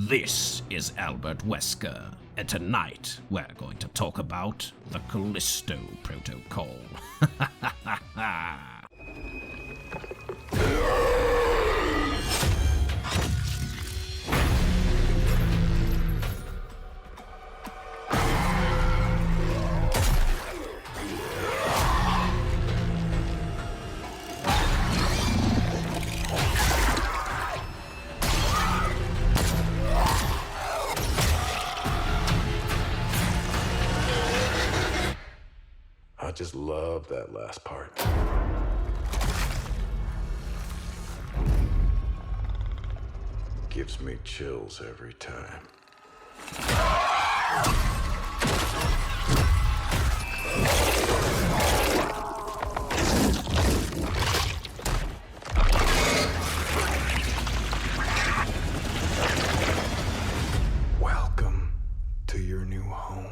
This is Albert Wesker, and tonight we're going to talk about the Callisto Protocol. I just love that last part. Gives me chills every time. Welcome to your new home.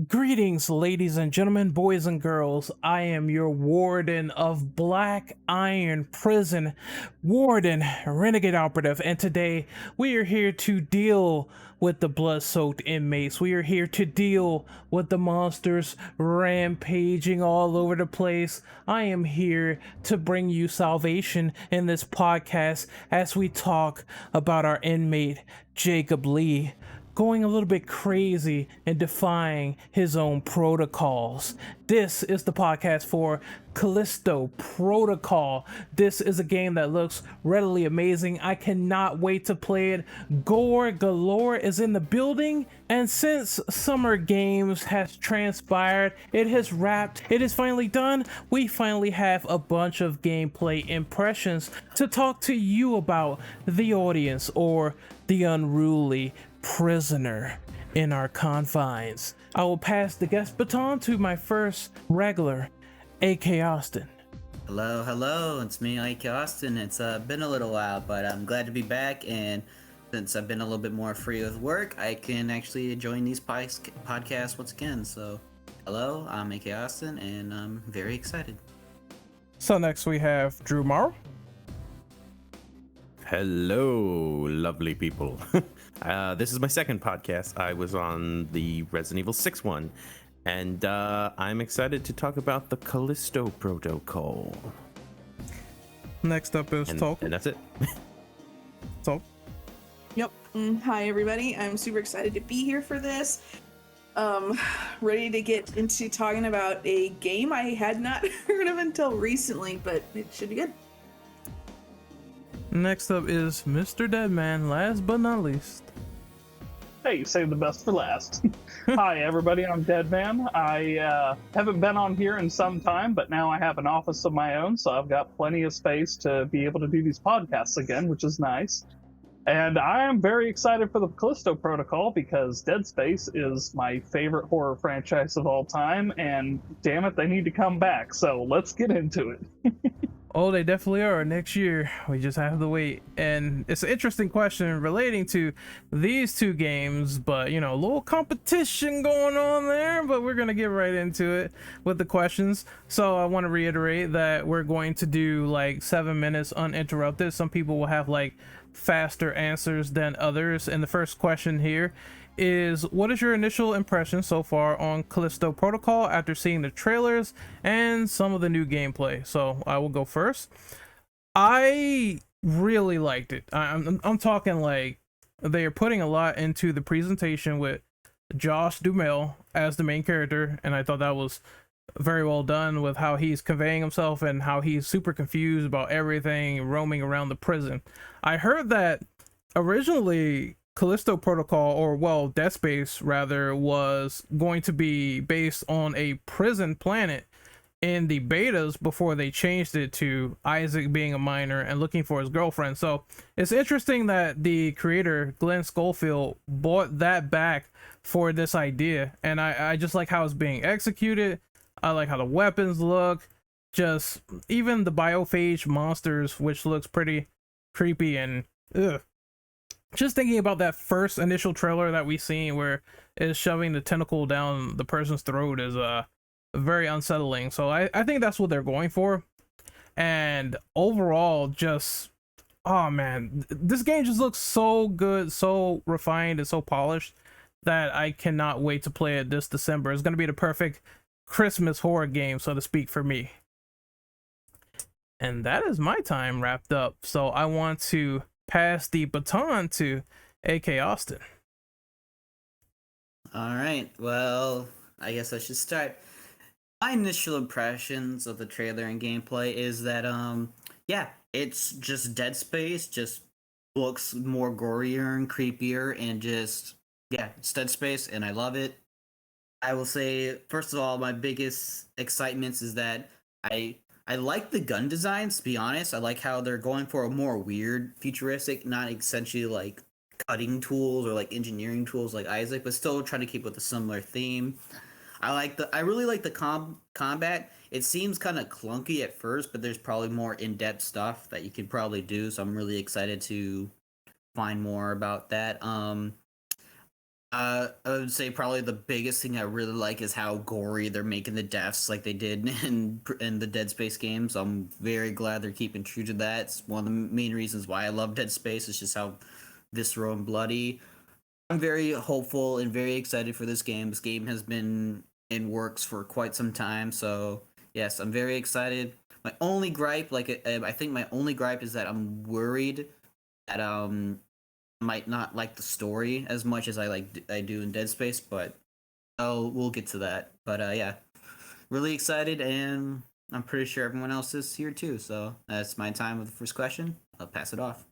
Greetings, ladies and gentlemen, boys and girls. I am your warden of Black Iron Prison, Warden Renegade Operative, and today we are here to deal with the blood-soaked inmates. We are here to deal with the monsters rampaging all over the place. I am here to bring you salvation in this podcast as we talk about our inmate, Jacob Lee, going a little bit crazy and defying his own protocols. This is the podcast for Callisto Protocol. This is a game that looks readily amazing. I cannot wait to play it. Gore galore is in the building, and since Summer Games has transpired, it has wrapped, it is finally done, we finally have a bunch of gameplay impressions to talk to you about, the audience, or the unruly prisoner in our confines. I will pass the guest baton to my first regular, A.K. Austin. Hello, it's me, A.K. Austin. It's been a little while, but I'm glad to be back, and since I've been a little bit more free with work, I can actually join these podcasts once again. So, hello, I'm A.K. Austin, and I'm very excited. So next we have Drew Morrow. Hello, lovely people. This is my second podcast. I was on the Resident Evil 6 one, and I'm excited to talk about the Callisto Protocol. Next up is Talk. And that's it. Talk. Yep. Hi, everybody. I'm super excited to be here for this. Ready to get into talking about a game I had not heard of until recently, but it should be good. Next up is Mr. Deadman, last but not least. Hey, save the best for last. Hi, everybody. I'm Deadman. I haven't been on here in some time, but now I have an office of my own, so I've got plenty of space to be able to do these podcasts again, which is nice. And I am very excited for the Callisto Protocol because Dead Space is my favorite horror franchise of all time, and damn it, they need to come back. So let's get into it. Oh, they definitely are next year. We just have to wait. And it's an interesting question relating to these two games, but you know, a little competition going on there, but we're going to get right into it with the questions. So I want to reiterate that we're going to do like 7 minutes uninterrupted. Some people will have like faster answers than others. And the first question here is, what is your initial impression so far on Callisto Protocol after seeing the trailers and some of the new gameplay? So I will go first. I really liked it. I'm talking like they are putting a lot into the presentation with Josh Duhamel as the main character, and I thought that was very well done with how he's conveying himself and how he's super confused about everything roaming around the prison. I heard that originally Callisto Protocol, or well, Dead Space rather, was going to be based on a prison planet in the betas before they changed it to Isaac being a minor and looking for his girlfriend. So it's interesting that the creator, Glenn Schofield, bought that back for this idea, and I just like how it's being executed. I like how the weapons look, just even the biophage monsters, which looks pretty creepy and ugh. just thinking about that first initial trailer that we seen where it's shoving the tentacle down the person's throat is very unsettling. So I think that's what they're going for. And overall, just oh man, this game just looks so good, so refined, and so polished that I cannot wait to play it this December. It's gonna be the perfect Christmas horror game, so to speak, for me. And that is my time wrapped up. So I want to pass the baton to AK Austin. All right. Well, I guess I should start. My initial impressions of the trailer and gameplay is that yeah, it's just Dead Space, just looks more gorier and creepier, and just yeah, it's Dead Space, and I love it. I will say, first of all, my biggest excitements is that I like the gun designs, to be honest. I like how they're going for a more weird, futuristic, not essentially like cutting tools or like engineering tools like Isaac, but still trying to keep with a similar theme. I really like the combat. It seems kind of clunky at first, but there's probably more in-depth stuff that you could probably do. So I'm really excited to find more about that. I would say probably the biggest thing I really like is how gory they're making the deaths, like they did in the Dead Space games. I'm very glad they're keeping true to that. It's one of the main reasons why I love Dead Space. It's just how visceral and bloody. I'm very hopeful and very excited for this game. This game has been in works for quite some time, so yes, I'm very excited. My only gripe, I think my only gripe is that I'm worried that might not like the story as much as I do in Dead Space, but we'll get to that. But yeah, really excited, and I'm pretty sure everyone else is here too. So that's my time with the first question. I'll pass it off.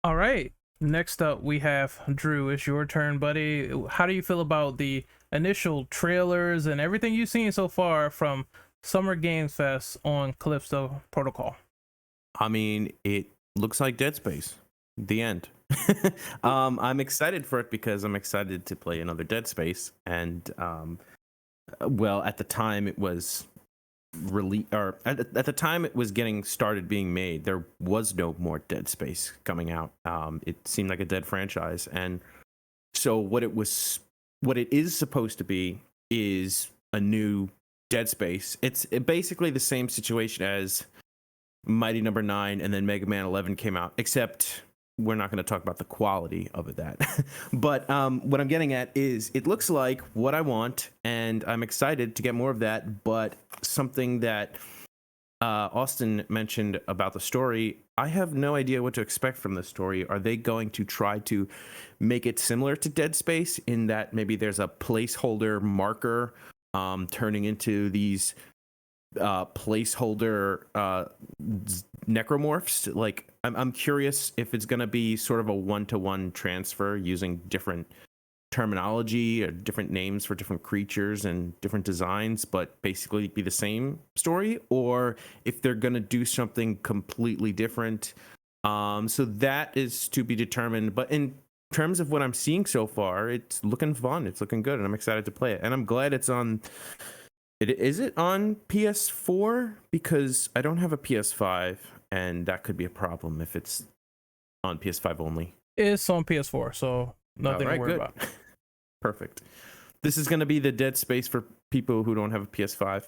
All right. Next up, we have Drew. It's your turn, buddy. How do you feel about the initial trailers and everything you've seen so far from Summer Games Fest on Callisto Protocol? I mean, it looks like Dead Space. The end. I'm excited for it because I'm excited to play another Dead Space, and well, at the time it was at the time it was getting started being made, there was no more Dead Space coming out. It seemed like a dead franchise, and so what it is supposed to be is a new Dead Space. It's basically the same situation as Mighty Number 9 and then Mega Man 11 came out, except we're not going to talk about the quality of that. But what I'm getting at is it looks like what I want, and I'm excited to get more of that. But something that Austin mentioned about the story, I have no idea what to expect from the story. Are they going to try to make it similar to Dead Space in that maybe there's a placeholder marker turning into these placeholder necromorphs? Like, I'm curious if it's going to be sort of a one-to-one transfer using different terminology or different names for different creatures and different designs, but basically be the same story, or if they're going to do something completely different. So that is to be determined. But in terms of what I'm seeing so far, it's looking fun. It's looking good, and I'm excited to play it. And I'm glad it's on. Is it on PS4? Because I don't have a PS5, and that could be a problem if it's on PS5 only. It's on PS4, so nothing to worry about. Perfect. This is going to be the Dead Space for people who don't have a PS5.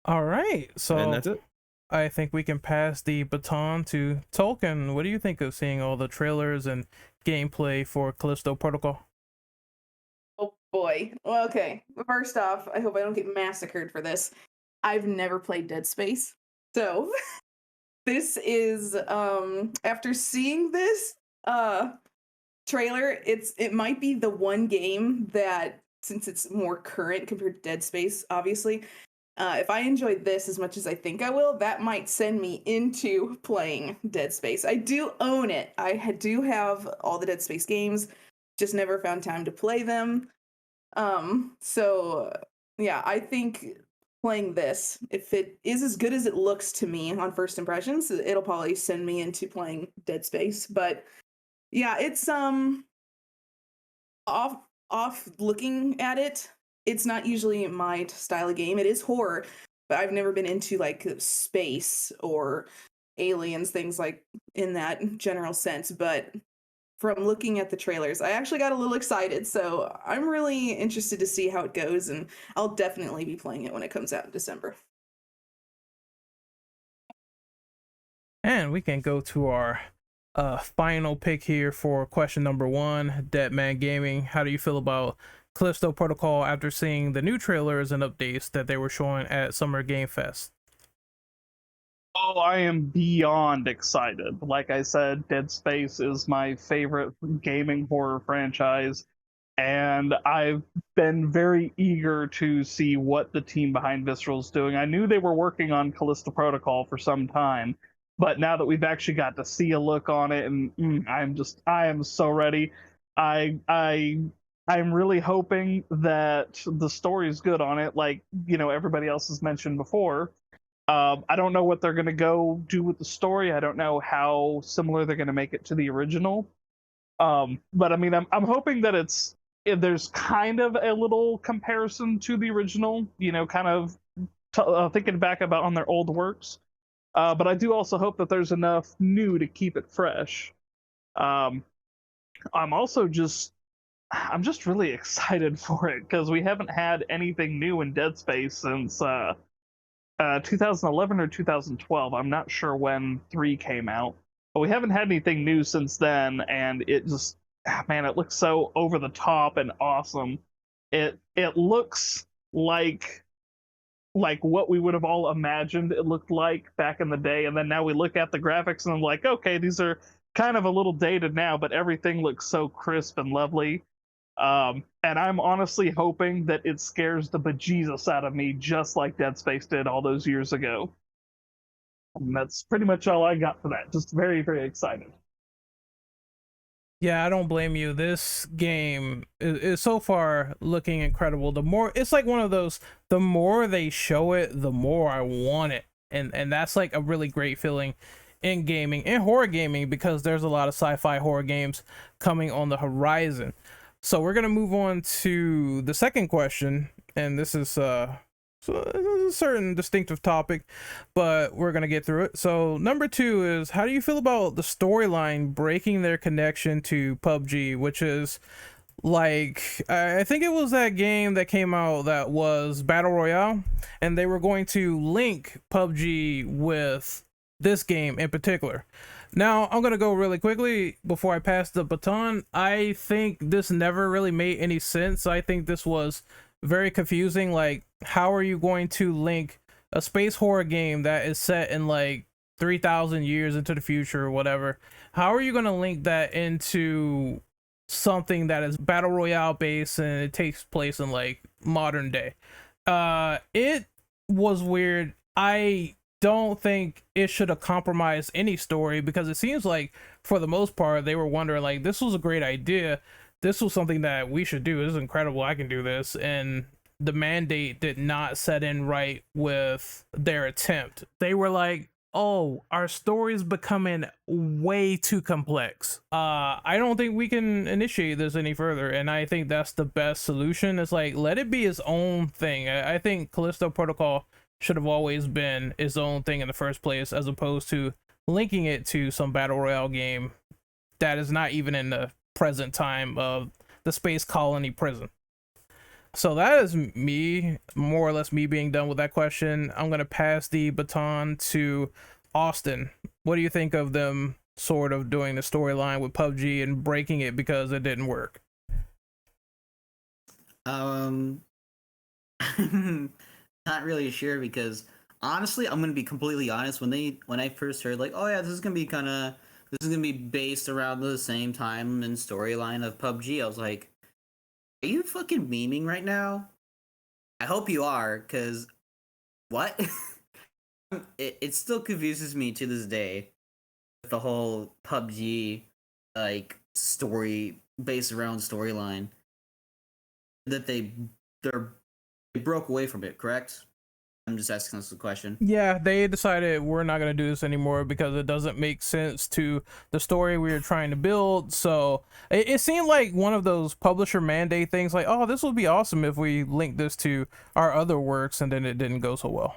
All right, so and that's it. I think we can pass the baton to Tolkien. What do you think of seeing all the trailers and gameplay for Callisto Protocol? Oh boy. Well, okay. First off, I hope I don't get massacred for this. I've never played Dead Space. So this is after seeing this trailer, it might be the one game that, since it's more current compared to Dead Space, obviously, if I enjoyed this as much as I think I will, that might send me into playing Dead Space. I do own it. I do have all the Dead Space games, just never found time to play them. So yeah, I think playing this, if it is as good as it looks to me on first impressions, it'll probably send me into playing Dead Space. But yeah, it's off looking at it. It's not usually my style of game. It is horror, but I've never been into like space or aliens, things like in that general sense. But from looking at the trailers, I actually got a little excited. So I'm really interested to see how it goes, and I'll definitely be playing it when it comes out in December. And we can go to our final pick here for question number 1. Deadman Gaming, how do you feel about Callisto Protocol after seeing the new trailers and updates that they were showing at Summer Game Fest? Oh, I am beyond excited. Like I said, Dead Space is my favorite gaming horror franchise, and I've been very eager to see what the team behind Visceral is doing. I knew they were working on Callisto Protocol for some time, but now that we've actually got to see a look on it, and I am so ready. I'm really hoping that the story is good on it, like everybody else has mentioned before. I don't know what they're going to go do with the story. I don't know how similar they're going to make it to the original. But I mean, I'm hoping that there's kind of a little comparison to the original, kind of thinking back about on their old works. But I do also hope that there's enough new to keep it fresh. I'm just really excited for it because we haven't had anything new in Dead Space since 2011 or 2012. I'm not sure when 3 came out, but we haven't had anything new since then, and it just, man, it looks so over the top and awesome. It looks like what we would have all imagined it looked like back in the day, and then now we look at the graphics and I'm like, okay, these are kind of a little dated now, but everything looks so crisp and lovely. And I'm honestly hoping that it scares the bejesus out of me, just like Dead Space did all those years ago. And that's pretty much all I got for that. Just very, very excited. Yeah, I don't blame you. This game is so far looking incredible. The more, it's like one of those, the more they show it, the more I want it. And that's like a really great feeling in gaming, in horror gaming, because there's a lot of sci-fi horror games coming on the horizon. So we're gonna move on to the second question, and this is a certain distinctive topic, but we're gonna get through it. So number 2 is, how do you feel about the storyline breaking their connection to PUBG, which is like, I think it was that game that came out that was Battle Royale, and they were going to link PUBG with this game in particular. Now, I'm going to go really quickly before I pass the baton. I think this never really made any sense. I think this was very confusing. Like, how are you going to link a space horror game that is set in like 3,000 years into the future or whatever? How are you going to link that into something that is Battle Royale based and it takes place in like modern day? It was weird. I don't think it should have compromised any story, because it seems like for the most part they were wondering like, this was a great idea, this was something that we should do, this is incredible, I can do this, and the mandate did not set in right with their attempt. They were like, oh, our story's becoming way too complex, I don't think we can initiate this any further. And I think that's the best solution, is like, let it be its own thing. I think Callisto Protocol should have always been its own thing in the first place, as opposed to linking it to some battle royale game that is not even in the present time of the space colony prison. So that is me, more or less me being done with that question. I'm going to pass the baton to Austin. What do you think of them sort of doing the storyline with PUBG and breaking it because it didn't work? Not really sure, because honestly, I'm gonna be completely honest. When I first heard like, oh yeah, this is gonna be based around the same time and storyline of PUBG, I was like, are you fucking memeing right now? I hope you are, cause what? It still confuses me to this day, with the whole PUBG like story based around storyline, that they broke away from it, correct? I'm just asking this a question. Yeah, they decided we're not going to do this anymore because it doesn't make sense to the story we were trying to build. So it seemed like one of those publisher mandate things, like, oh, this would be awesome if we link this to our other works, and then it didn't go so well.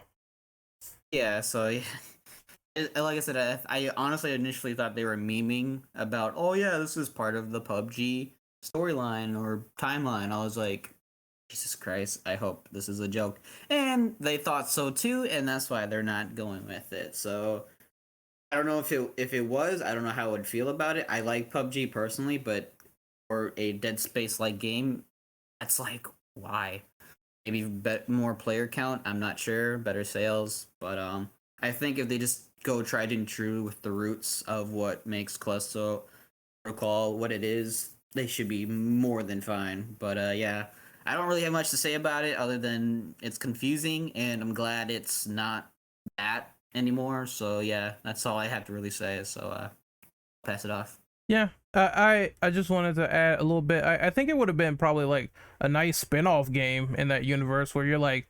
Yeah, so yeah. Like I said, I honestly initially thought they were memeing about, oh yeah, this is part of the PUBG storyline or timeline. I was like, Jesus Christ, I hope this is a joke. And they thought so too, and that's why they're not going with it. So I don't know if it was, I don't know how I would feel about it. I like PUBG personally, but for a Dead Space like game, that's like why? Maybe more player count, I'm not sure, better sales, but I think if they just go tried and true with the roots of what makes Callisto Protocol what it is, they should be more than fine. But yeah, I don't really have much to say about it other than it's confusing, and I'm glad it's not that anymore. So yeah, that's all I have to really say. So pass it off. Yeah, I just wanted to add a little bit. I think it would have been probably like a nice spin-off game in that universe where you're like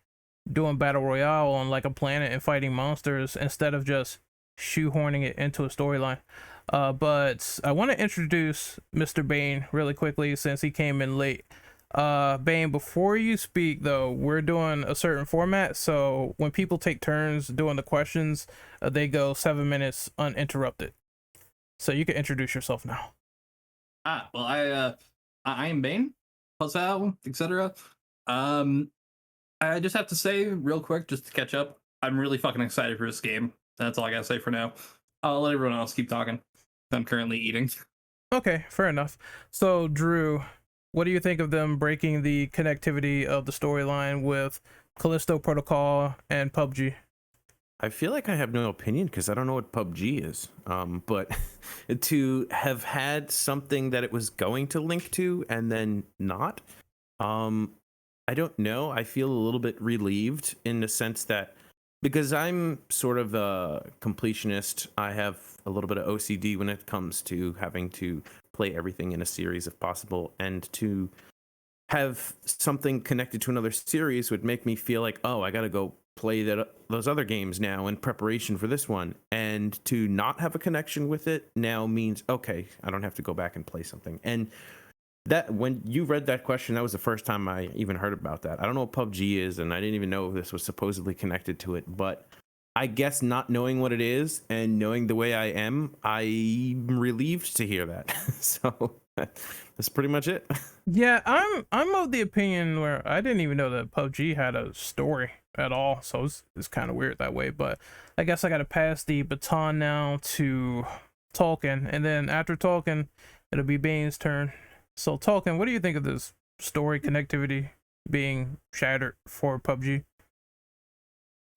doing battle royale on like a planet and fighting monsters instead of just shoehorning it into a storyline. But I want to introduce Mr. Bane really quickly since he came in late. Bane, before you speak though, we're doing a certain format, so when people take turns doing the questions, they go 7 minutes uninterrupted. So you can introduce yourself now. Well, I am Bane, Puzzle, etc. I just have to say real quick, just to catch up, I'm really fucking excited for this game. That's all I gotta say for now. I'll let everyone else keep talking. I'm currently eating. Okay, fair enough. So Drew, what do you think of them breaking the connectivity of the storyline with Callisto Protocol and PUBG? I feel like I have no opinion because I don't know what PUBG is. But to have had something that it was going to link to and then not, I don't know. I feel a little bit relieved in the sense that because I'm sort of a completionist, I have a little bit of OCD when it comes to having to play everything in a series if possible, and to have something connected to another series would make me feel like, oh, I gotta go play those other games now in preparation for this one, and to not have a connection with it now means, okay, I don't have to go back and play something. And that, when you read that question, that was the first time I even heard about that. I don't know what PUBG is, and I didn't even know if this was supposedly connected to it, but I guess not knowing what it is and knowing the way I am, I'm relieved to hear that. So that's pretty much it. Yeah, I'm of the opinion where I didn't even know that PUBG had a story at all, so it's kind of weird that way. But I guess I got to pass the baton now to Tolkien, and then after Tolkien, it'll be Bane's turn. So Tolkien, what do you think of this story connectivity being shattered for PUBG?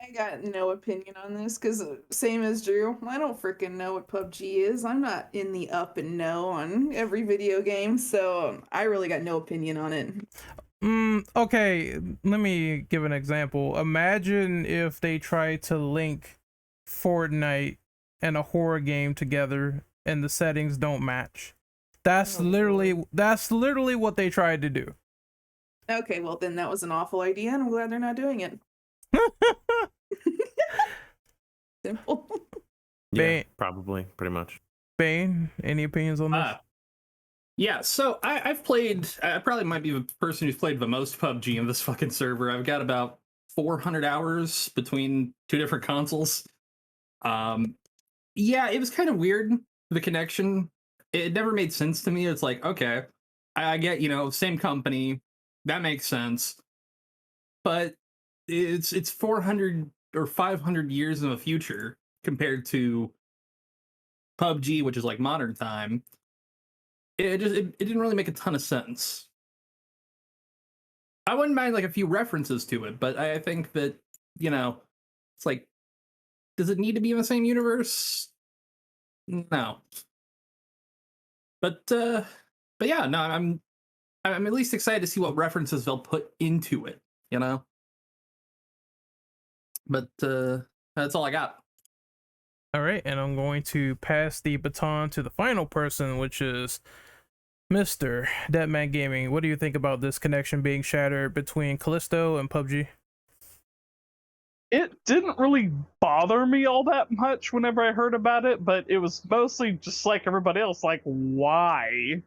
I got no opinion on this because same as Drew, I don't freaking know what PUBG is. I'm not in the up and know on every video game, so I really got no opinion on it. Okay, let me give an example. Imagine if they tried to link Fortnite and a horror game together and the settings don't match. That's literally what they tried to do. Okay, well then that was an awful idea, and I'm glad they're not doing it. Simple. Yeah, Bane, probably, pretty much. Bane, any opinions on this? Yeah, so I've played, I probably might be the person who's played the most PUBG in this fucking server. I've got about 400 hours between two different consoles. Yeah, it was kind of weird, the connection. It never made sense to me. It's like, okay, I get, same company, that makes sense. But it's 400 or 500 years in the future compared to PUBG, which is like modern time. It didn't really make a ton of sense. I wouldn't mind like a few references to it, but I think that, it's like, does it need to be in the same universe? No. But yeah, no, I'm at least excited to see what references they'll put into it, But that's all I got. All right, and I'm going to pass the baton to the final person, which is Mr. Deadman Gaming. What do you think about this connection being shattered between Callisto and PUBG? It didn't really bother me all that much whenever I heard about it, but it was mostly just like everybody else, like, why?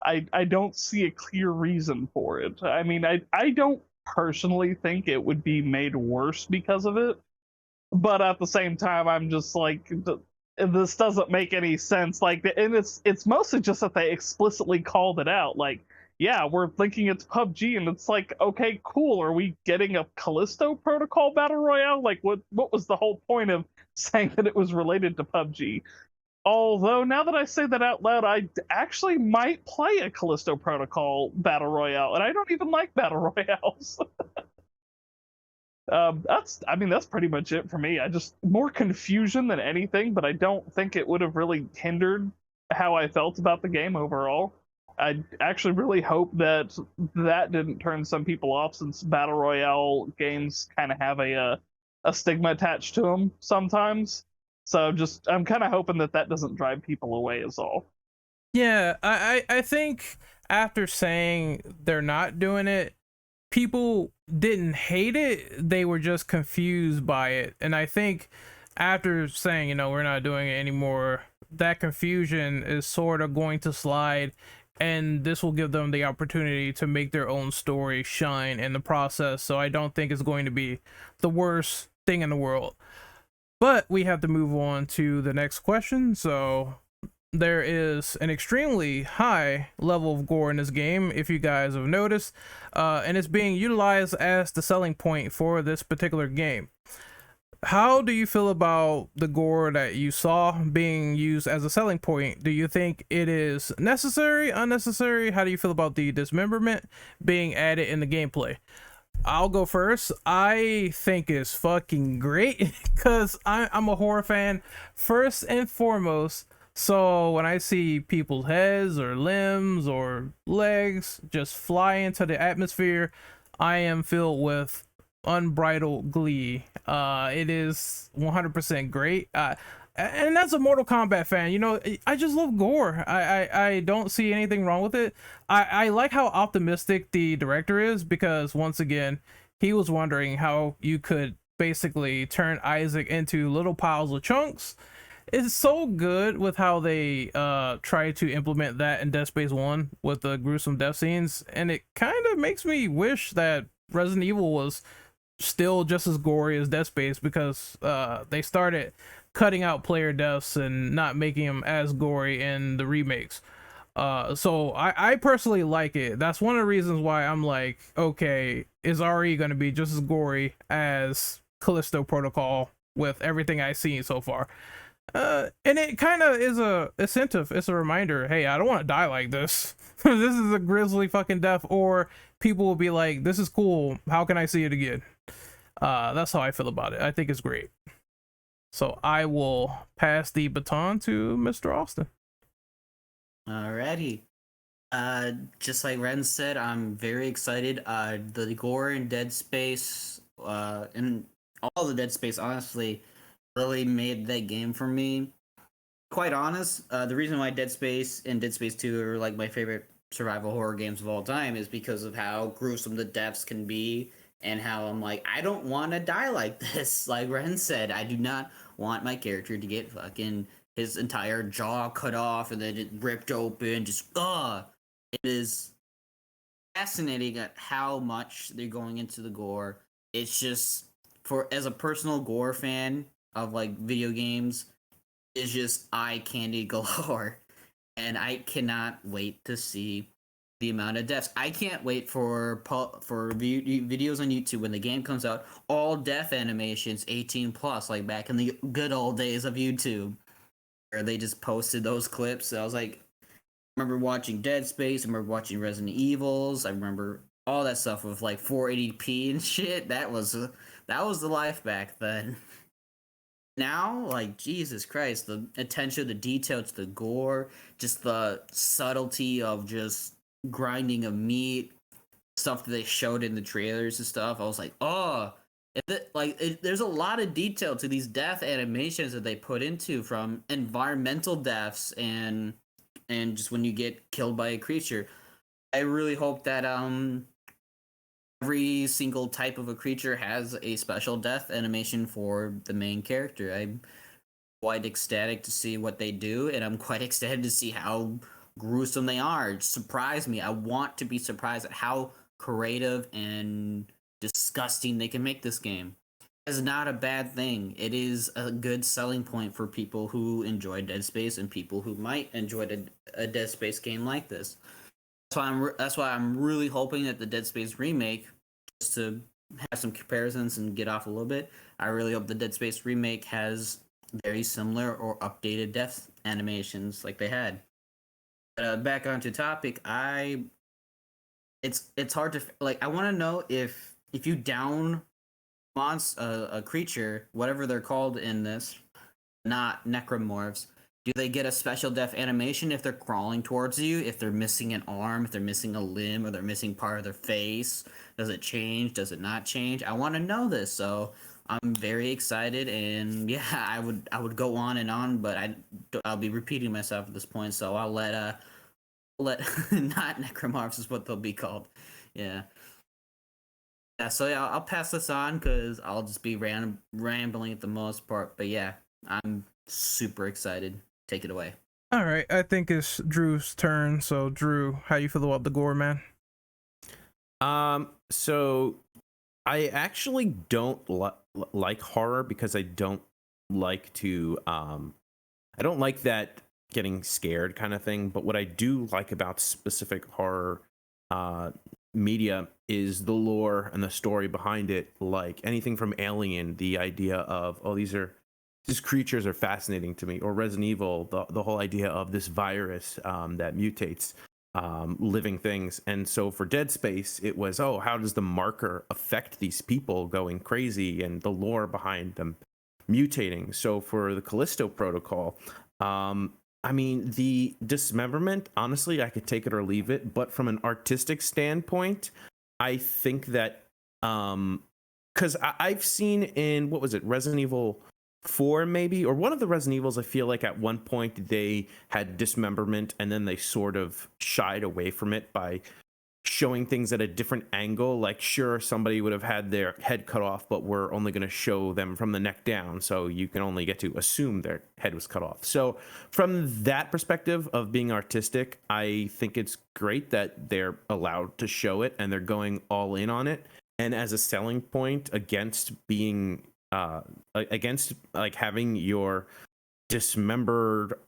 I don't see a clear reason for it. I mean, I don't personally think it would be made worse because of it. but at the same time, I'm just like, this doesn't make any sense. Like, and it's mostly just that they explicitly called it out. Like, yeah, we're thinking it's PUBG, and it's like, okay, cool. Are we getting a Callisto Protocol battle royale? Like, what was the whole point of saying that it was related to PUBG? Although now that I say that out loud, I actually might play a Callisto Protocol battle royale, and I don't even like battle royales. That's pretty much it for me. I just more confusion than anything, but I don't think it would have really hindered how I felt about the game overall. I actually really hope that didn't turn some people off, since battle royale games kind of have a stigma attached to them sometimes. So I'm kind of hoping that doesn't drive people away is all. Yeah, I think after saying they're not doing it, people didn't hate it, they were just confused by it. And I think after saying, we're not doing it anymore, that confusion is sort of going to slide, and this will give them the opportunity to make their own story shine in the process. So I don't think it's going to be the worst thing in the world. But we have to move on to the next question. So there is an extremely high level of gore in this game, if you guys have noticed, and it's being utilized as the selling point for this particular game. How do you feel about the gore that you saw being used as a selling point? Do you think it is necessary, unnecessary? How do you feel about the dismemberment being added in the gameplay? I'll go first. I think it's fucking great because I'm a horror fan first and foremost. So when I see people's heads or limbs or legs just fly into the atmosphere, I am filled with unbridled glee. It is 100% great. And that's a Mortal Kombat fan. I just love gore. I don't see anything wrong with it. I like how optimistic the director is, because once again, he was wondering how you could basically turn Isaac into little piles of chunks. It's so good with how they try to implement that in Dead Space 1 with the gruesome death scenes, and it kind of makes me wish that Resident Evil was still just as gory as Dead Space, because they started cutting out player deaths and not making them as gory in the remakes. So I personally like it. That's one of the reasons why I'm like, okay, is RE going to be just as gory as Callisto Protocol with everything I've seen so far? And it kind of is a incentive. It's a reminder. Hey, I don't want to die like this. This is a grisly fucking death. Or people will be like, this is cool. How can I see it again? That's how I feel about it. I think it's great. So I will pass the baton to Mr. Austin. Alrighty. Just like Ren said, I'm very excited. The gore in Dead Space, and all the Dead Space, honestly, really made that game for me. Quite honest, the reason why Dead Space and Dead Space 2 are like my favorite survival horror games of all time is because of how gruesome the deaths can be, and how I'm like, I don't want to die like this. Like Ren said, I do not want my character to get fucking his entire jaw cut off and then it ripped open. Just it is fascinating at how much they're going into the gore. It's just, as a personal gore fan of like video games, it's just eye candy galore, and I cannot wait to see the amount of deaths. I can't wait for videos on YouTube when the game comes out, all death animations 18 plus, like back in the good old days of YouTube, where they just posted those clips. I was like, I remember watching Dead Space, I remember watching Resident Evils, I remember all that stuff with like 480p and shit. That was the life back then. Now, like, Jesus Christ, the attention, the detail to the gore, just the subtlety of just grinding of meat, stuff that they showed in the trailers and stuff. I was like, there's a lot of detail to these death animations that they put into, from environmental deaths and just when you get killed by a creature. I really hope that every single type of a creature has a special death animation for the main character. I'm quite ecstatic to see what they do, and I'm quite excited to see how gruesome they are. Surprise me. I want to be surprised at how creative and disgusting they can make this game. is not a bad thing. It is a good selling point for people who enjoy Dead Space and people who might enjoy a Dead Space game like this. That's why I'm really hoping that the Dead Space remake, just to have some comparisons and get off a little bit, I really hope the Dead Space remake has very similar or updated death animations like they had. But back onto topic, it's hard to like. I want to know if you down a creature, whatever they're called in this, not necromorphs, do they get a special death animation if they're crawling towards you, if they're missing an arm, if they're missing a limb, or they're missing part of their face? Does it change? Does it not change? I want to know this, so I'm very excited, and yeah, I would go on and on, but I'll be repeating myself at this point, so I'll let not necromorphs is what they'll be called. Yeah. Yeah, so yeah, I'll pass this on because I'll just be rambling at the most part. But yeah, I'm super excited. Take it away. All right, I think it's Drew's turn. So Drew, how you feel about the gore, man? So I actually don't like horror because I don't like to I don't like that getting scared kind of thing. But what I do like about specific horror media is the lore and the story behind it. Like anything from Alien, the idea of, oh, these creatures are fascinating to me, or Resident Evil, the whole idea of this virus that mutates living things. And so for Dead Space, it was, oh, how does the marker affect these people going crazy, and the lore behind them mutating. So for the Callisto Protocol, I mean, the dismemberment, honestly, I could take it or leave it. But from an artistic standpoint, I think that, because I've seen in, what was it, Resident Evil 4 maybe, or one of the Resident Evils, I feel like at one point they had dismemberment and then they sort of shied away from it by showing things at a different angle. Like, sure, somebody would have had their head cut off, but we're only going to show them from the neck down, so you can only get to assume their head was cut off. So from that perspective of being artistic, I think it's great that they're allowed to show it and they're going all in on it. And as a selling point against being against like having your dismemberment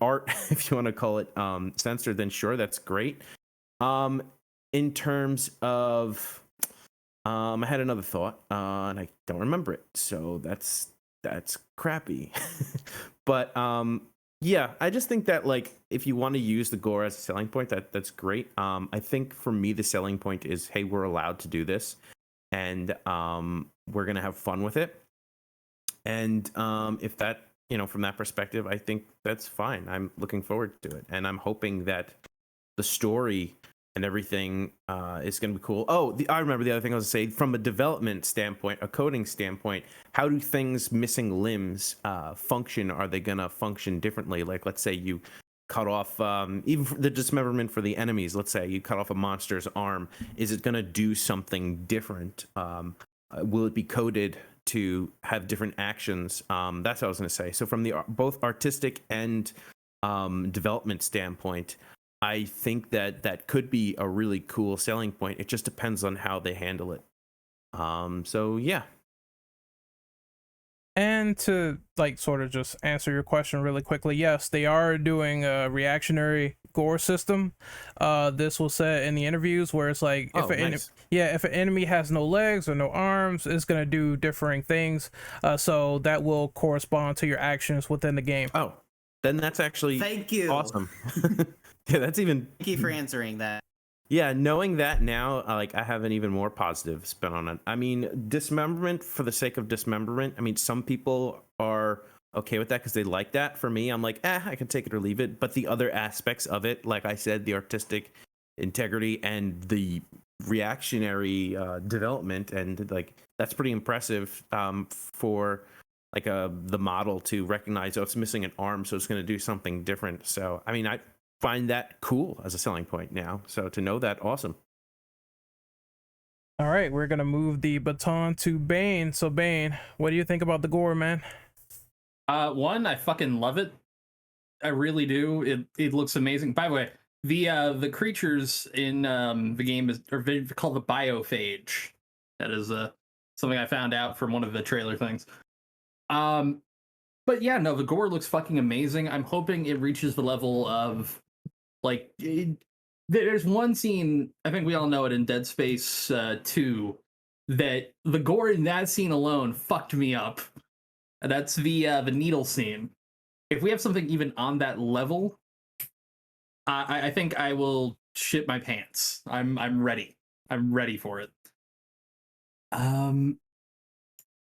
art, if you want to call it, censored, then sure, that's great. In terms of, I had another thought, and I don't remember it, so that's crappy. But yeah, I just think that, like, if you want to use the gore as a selling point, that's great. I think for me the selling point is, hey, we're allowed to do this, and we're gonna have fun with it. And if that, you know, from that perspective, I think that's fine. I'm looking forward to it, and I'm hoping that the story and everything is going to be cool. Oh, I remember the other thing I was going to say, from a development standpoint, a coding standpoint, how do things missing limbs function? Are they going to function differently? Like, let's say you cut off, even the dismemberment for the enemies, let's say you cut off a monster's arm. Is it going to do something different? Will it be coded to have different actions? That's what I was going to say. So from the both artistic and development standpoint, I think that could be a really cool selling point. It just depends on how they handle it. So yeah. And to, like, sort of just answer your question really quickly, yes, they are doing a reactionary gore system. This was said in the interviews, where it's like, if if an enemy has no legs or no arms, it's gonna do differing things. So that will correspond to your actions within the game. Oh, then that's actually Thank you. Awesome. Yeah, that's even. Thank you for answering that. Yeah, knowing that now, like, I have an even more positive spin on it. I mean, dismemberment for the sake of dismemberment. I mean, some people are okay with that because they like that. For me, I'm like, I can take it or leave it. But the other aspects of it, like I said, the artistic integrity and the reactionary development, and like, that's pretty impressive for like the model to recognize, oh, it's missing an arm, so it's going to do something different. So, I mean, I find that cool as a selling point now. So to know that, awesome. All right, we're gonna move the baton to Bane. So Bane, what do you think about the gore, man? One, I fucking love it. I really do. It looks amazing. By the way, the creatures in the game are called the biophage. That is something I found out from one of the trailer things. But yeah, no, the gore looks fucking amazing. I'm hoping it reaches the level of like there's one scene, I think we all know it, in Dead Space 2, that the gore in that scene alone fucked me up. That's the needle scene. If we have something even on that level, I think I will shit my pants. I'm ready. I'm ready for it.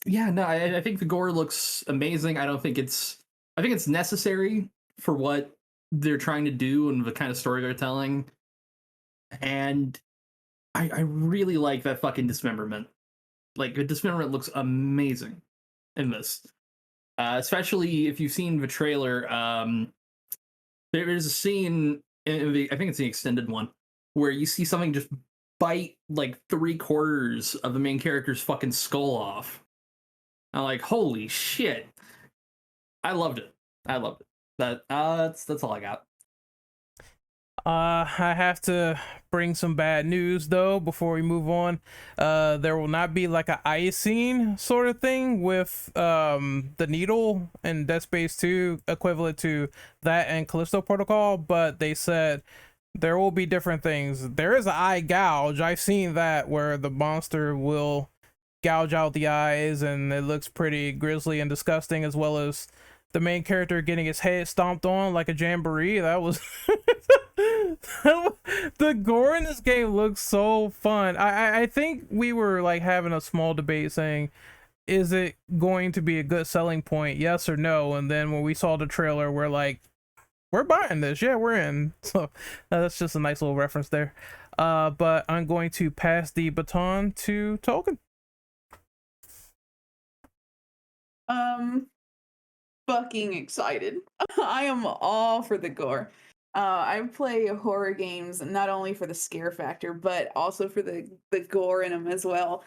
Yeah, no, I think the gore looks amazing. I think it's necessary for what they're trying to do and the kind of story they're telling. And I really like that fucking dismemberment. Like, the dismemberment looks amazing in this. Especially if you've seen the trailer. There's a scene in the, I think it's the extended one, where you see something just bite like 3/4 of the main character's fucking skull off. I'm like, holy shit. I loved it. That's all I got. I have to bring some bad news though before we move on. There will not be like a ice scene sort of thing with the needle and Dead Space 2 equivalent to that and Callisto Protocol, but they said there will be different things. There is an eye gouge. I've seen that where the monster will gouge out the eyes and it looks pretty grisly and disgusting, as well as the main character getting his head stomped on like a jamboree. That was the gore in this game looks so fun. I think we were like having a small debate saying, is it going to be a good selling point, yes or no? And then when we saw the trailer, we're like, we're buying this. Yeah, we're in. So that's just a nice little reference there. But I'm going to pass the baton to Token. Fucking excited. I am all for the gore. I play horror games not only for the scare factor, but also for the gore in them as well.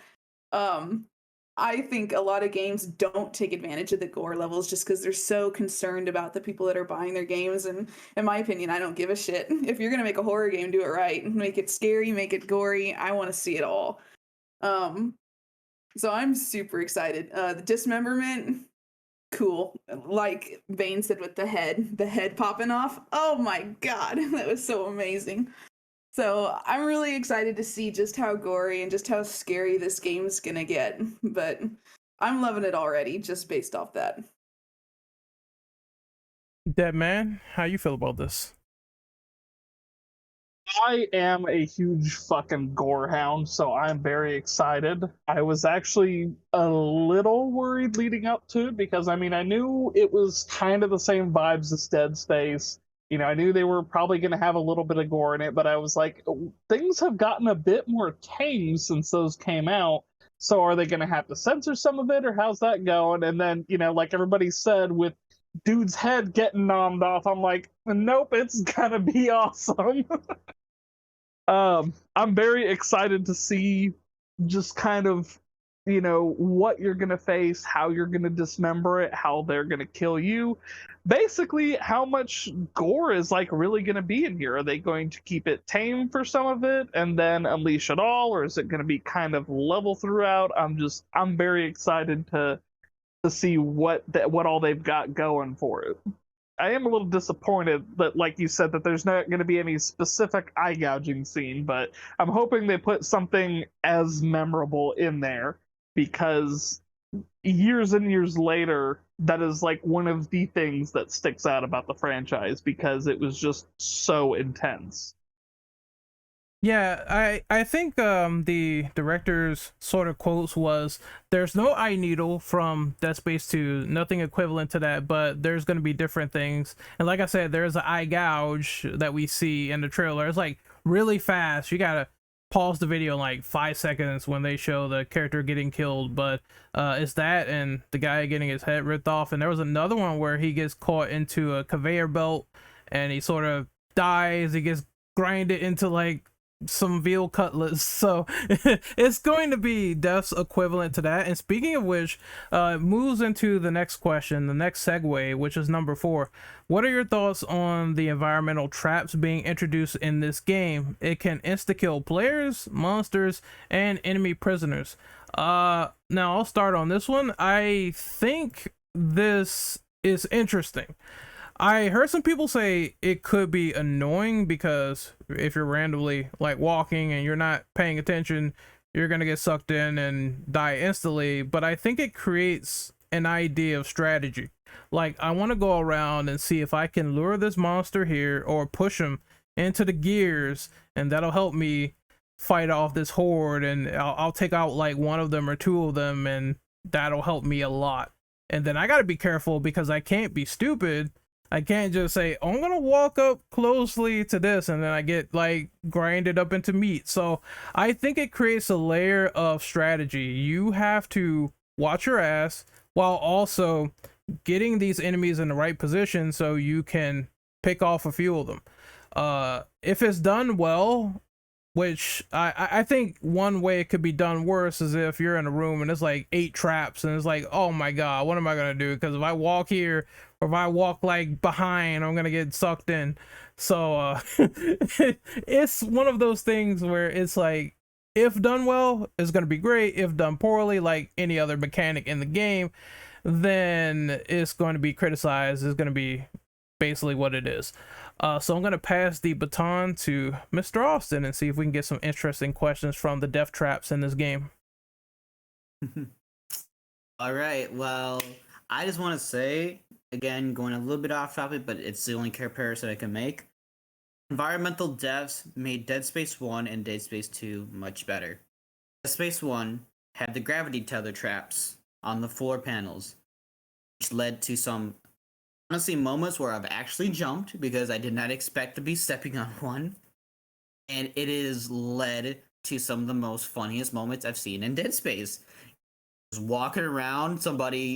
I think a lot of games don't take advantage of the gore levels just because they're so concerned about the people that are buying their games. And in my opinion, I don't give a shit. If you're gonna make a horror game, do it right. Make it scary, make it gory. I want to see it all. So I'm super excited. The dismemberment, cool. Like Bane said with the head popping off. Oh my god, that was so amazing. So I'm really excited to see just how gory and just how scary this game's gonna get. But I'm loving it already, just based off that. Dead Man, how you feel about this? I am a huge fucking gore hound, so I'm very excited. I was actually a little worried leading up to it because, I mean, I knew it was kind of the same vibes as Dead Space. You know, I knew they were probably going to have a little bit of gore in it, but I was like, things have gotten a bit more tame since those came out. So are they going to have to censor some of it, or how's that going? And then, you know, like everybody said, with dude's head getting nommed off, I'm like, nope, it's gonna be awesome. I'm very excited to see just kind of, you know, what you're gonna face, how you're gonna dismember it, how they're gonna kill you. Basically, how much gore is like really gonna be in here. Are they going to keep it tame for some of it and then unleash it all, or is it gonna be kind of level throughout? I'm very excited to see what all they've got going for it. I am a little disappointed that, like you said, that there's not going to be any specific eye gouging scene, but I'm hoping they put something as memorable in there, because years and years later, that is like one of the things that sticks out about the franchise, because it was just so intense. Yeah, I think the director's sort of quotes was, there's no eye needle from Dead Space 2, nothing equivalent to that, but there's going to be different things. And like I said, there's an eye gouge that we see in the trailer. It's like really fast. You gotta pause the video in like 5 seconds when they show the character getting killed, but it's that and the guy getting his head ripped off. And there was another one where he gets caught into a conveyor belt and he sort of dies. He gets grinded into like some veal cutlets, so it's going to be death's equivalent to that. And speaking of which, it moves into the next question, the next segue, which is number 4. What are your thoughts on the environmental traps being introduced in this game? It can insta-kill players, monsters, and enemy prisoners. Now I'll start on this one. I think this is interesting. I heard some people say it could be annoying because if you're randomly like walking and you're not paying attention, you're gonna get sucked in and die instantly. But I think it creates an idea of strategy. Like, I want to go around and see if I can lure this monster here or push him into the gears, and that'll help me fight off this horde, and I'll take out like one of them or two of them, and that'll help me a lot. And then I gotta be careful because I can't be stupid. I can't just say, oh, I'm gonna walk up closely to this and then I get like grinded up into meat. So I think it creates a layer of strategy. You have to watch your ass while also getting these enemies in the right position so you can pick off a few of them. If it's done well, which I think one way it could be done worse is if you're in a room and there's like 8 traps and it's like, oh my god, what am I gonna do? Because if I walk here or if I walk like behind, I'm gonna get sucked in. So it's one of those things where it's like, if done well, it's gonna be great. If done poorly, like any other mechanic in the game, then it's going to be criticized. It's going to be basically what it is. So I'm going to pass the baton to Mr. Austin and see if we can get some interesting questions from the death traps in this game. All right. Well, I just want to say, again, going a little bit off topic, but it's the only comparison I can make. Environmental deaths made Dead Space 1 and Dead Space 2 much better. Dead Space 1 had the gravity tether traps on the floor panels, which led to some, honestly, moments where I've actually jumped because I did not expect to be stepping on one. And it has led to some of the most funniest moments I've seen in Dead Space. Just walking around,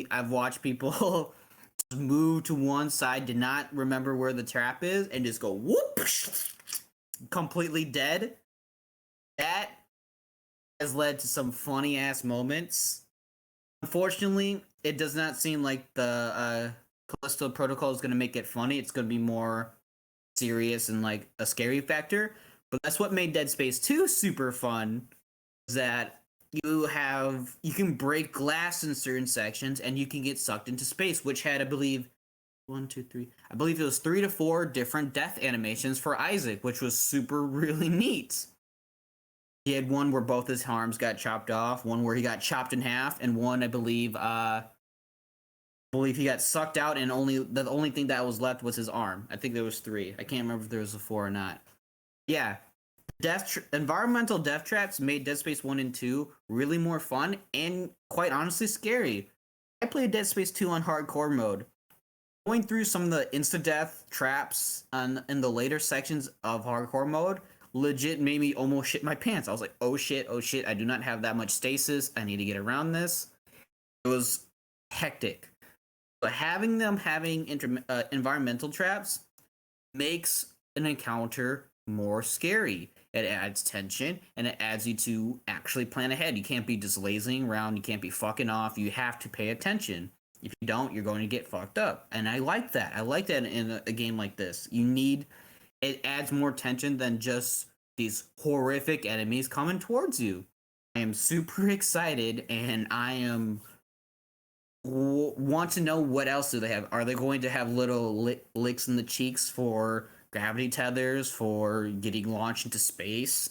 I've watched people just move to one side, did not remember where the trap is, and just go whoop, completely dead. That has led to some funny ass moments. Unfortunately, it does not seem like the Callisto Protocol is going to make it funny. It's going to be more serious and like a scary factor. But that's what made Dead Space 2 super fun, is that you can break glass in certain sections and you can get sucked into space, which had, I believe, I believe it was 3 to 4 different death animations for Isaac, which was super really neat. He had one where both his arms got chopped off, one where he got chopped in half, and one I believe he got sucked out and the only thing that was left was his arm. I think there was 3. I can't remember if there was a 4 or not. Yeah. Environmental death traps made Dead Space 1 and 2 really more fun and, quite honestly, scary. I played Dead Space 2 on hardcore mode. Going through some of the insta-death traps in the later sections of hardcore mode legit made me almost shit my pants. I was like, oh shit, I do not have that much stasis. I need to get around this. It was hectic. But having environmental traps makes an encounter more scary. It adds tension, and it adds you to actually plan ahead. You can't be just lazing around. You can't be fucking off. You have to pay attention. If you don't, you're going to get fucked up. And I like that. I like that in a game like this. It adds more tension than just these horrific enemies coming towards you. I am super excited, and I want to know what else do they have. Are they going to have little licks in the cheeks for gravity tethers, for getting launched into space,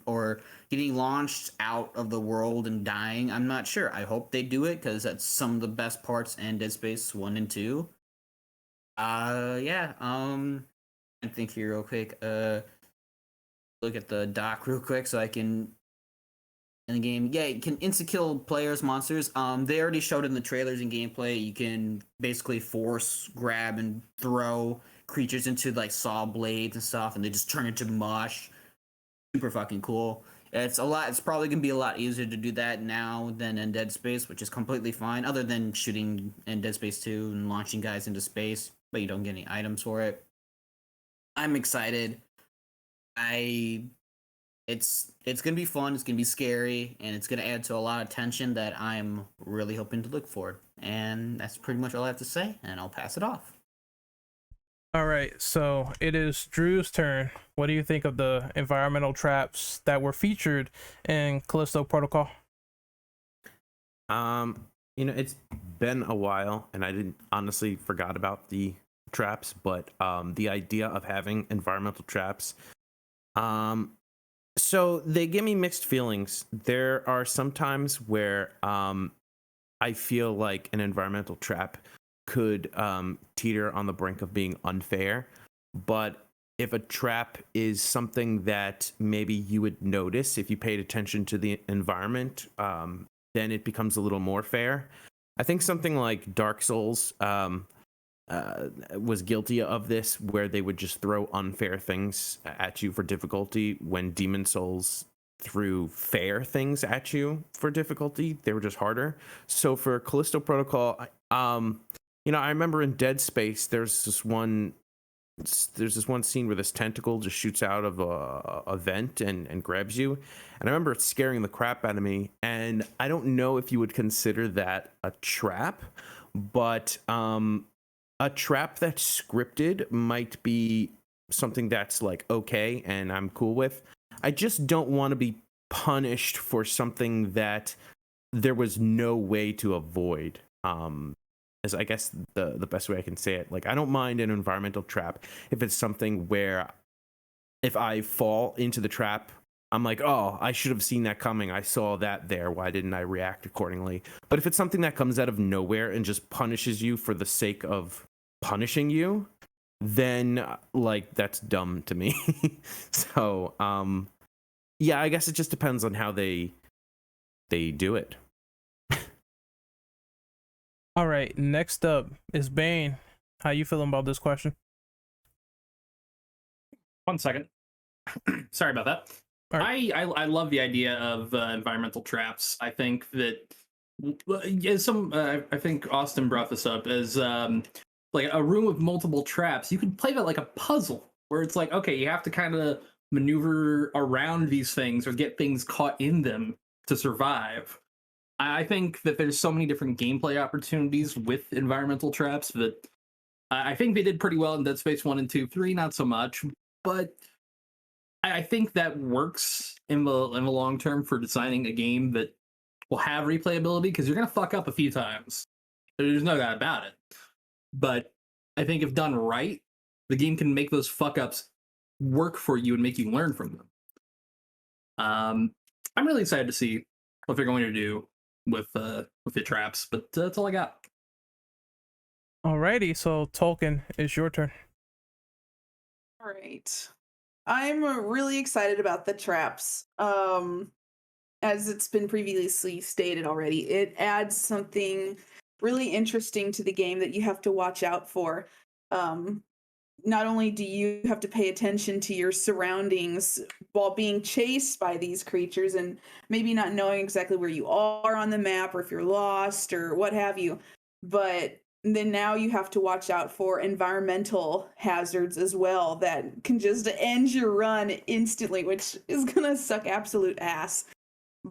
or getting launched out of the world and dying? I'm not sure. I hope they do it because that's some of the best parts in Dead Space 1 and 2. I think here real quick. Look at the doc real quick so I can in the game. Yeah, you can insta-kill players, monsters. They already showed in the trailers and gameplay. You can basically force, grab, and throw creatures into like saw blades and stuff, and they just turn into mush. Super fucking cool. It's probably gonna be a lot easier to do that now than in Dead Space, which is completely fine. Other than shooting in Dead Space 2 and launching guys into space, but you don't get any items for it. I'm excited. It's gonna be fun. It's gonna be scary, and it's gonna add to a lot of tension that I'm really hoping to look for. And that's pretty much all I have to say. And I'll pass it off. All right, so it is Drew's turn. What do you think of the environmental traps that were featured in Callisto Protocol? It's been a while, and I didn't honestly forgot about the traps, but the idea of having environmental traps, so they give me mixed feelings. There are some times where I feel like an environmental trap could teeter on the brink of being unfair, but if a trap is something that maybe you would notice if you paid attention to the environment, then it becomes a little more fair. I think something like Dark Souls was guilty of this, where they would just throw unfair things at you for difficulty, when Demon Souls threw fair things at you for difficulty. They were just harder. So for Callisto Protocol, I remember in Dead Space, there's this one scene where this tentacle just shoots out of a vent and grabs you, and I remember it scaring the crap out of me. And I don't know if you would consider that a trap, but a trap that's scripted might be something that's like okay and I'm cool with. I just don't want to be punished for something that there was no way to avoid. As I guess the best way I can say it. Like, I don't mind an environmental trap if it's something where if I fall into the trap, I'm like, oh, I should have seen that coming. I saw that there. Why didn't I react accordingly? But if it's something that comes out of nowhere and just punishes you for the sake of punishing you, then like that's dumb to me. So yeah, I guess it just depends on how they do it. All right, next up is Bane. How you feeling about this question? 1 second. Sorry about that. All right. I love the idea of environmental traps. I think that I think Austin brought this up as like a room with multiple traps. You could play that like a puzzle, where it's like, okay, you have to kind of maneuver around these things or get things caught in them to survive. I think that there's so many different gameplay opportunities with environmental traps that I think they did pretty well in Dead Space 1 and 2. 3, not so much, but I think that works in the long term for designing a game that will have replayability, because you're going to fuck up a few times. There's no doubt about it. But I think if done right, the game can make those fuck ups work for you and make you learn from them. I'm really excited to see what they're going to do with the traps, but that's all I got. Alrighty, so Tolkien, it's your turn. All right. I'm really excited about the traps. As it's been previously stated already, it adds something really interesting to the game that you have to watch out for. Not only do you have to pay attention to your surroundings while being chased by these creatures and maybe not knowing exactly where you are on the map, or if you're lost or what have you, but then now you have to watch out for environmental hazards as well that can just end your run instantly, which is gonna suck absolute ass.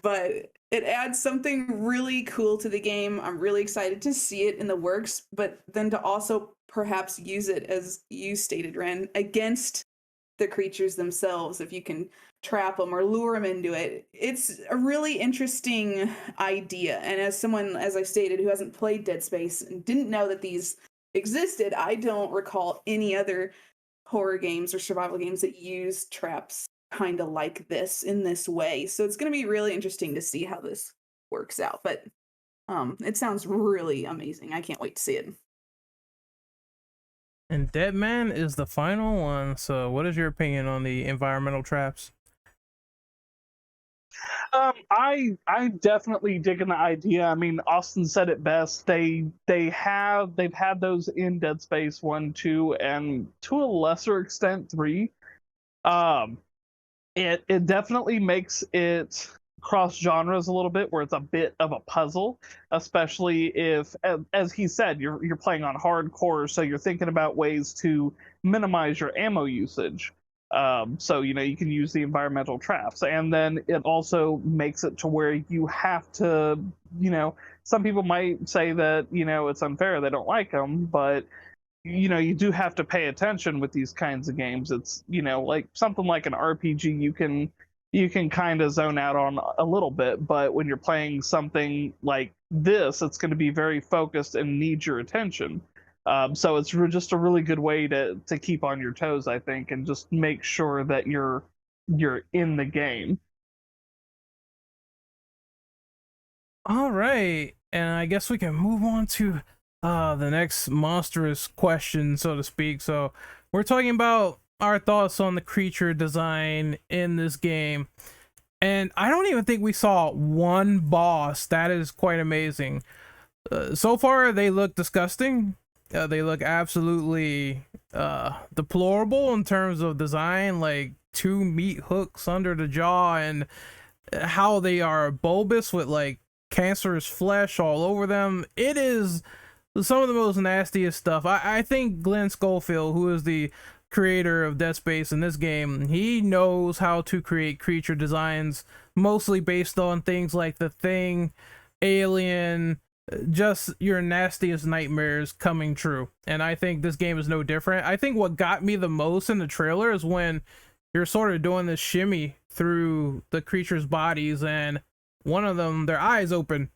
But it adds something really cool to the game. I'm really excited to see it in the works, but then to also perhaps use it, as you stated, Ren, against the creatures themselves, if you can trap them or lure them into it. It's a really interesting idea. And as someone, as I stated, who hasn't played Dead Space and didn't know that these existed, I don't recall any other horror games or survival games that use traps kind of like this in this way. So it's going to be really interesting to see how this works out. But it sounds really amazing. I can't wait to see it. And Deadman is the final one. So what is your opinion on the environmental traps? I definitely dig the idea. I mean, Austin said it best. They've had those in Dead Space 1, 2, and to a lesser extent 3. It definitely makes it cross genres a little bit, where it's a bit of a puzzle, especially if, as he said, you're playing on hardcore, so you're thinking about ways to minimize your ammo usage. So you can use the environmental traps, and then it also makes it to where you have to, some people might say that it's unfair, they don't like them, but you do have to pay attention with these kinds of games. It's like something like an RPG, you can you can kind of zone out on a little bit. But when you're playing something like this, it's going to be very focused and need your attention. So it's just a really good way to keep on your toes, I think, and just make sure that you're in the game. All right, and I guess we can move on to the next monstrous question, so to speak. So we're talking about our thoughts on the creature design in this game, and I don't even think we saw one boss. That is quite amazing. So far, they look disgusting. They look absolutely deplorable in terms of design, like 2 meat hooks under the jaw, and how they are bulbous with like cancerous flesh all over them. It is some of the most nastiest stuff. I think Glenn Schofield, who is the creator of Dead Space in this game, he knows how to create creature designs mostly based on things like The Thing, Alien, just your nastiest nightmares coming true. And I think this game is no different. I think what got me the most in the trailer is when you're sort of doing this shimmy through the creatures' bodies, and one of them, their eyes open.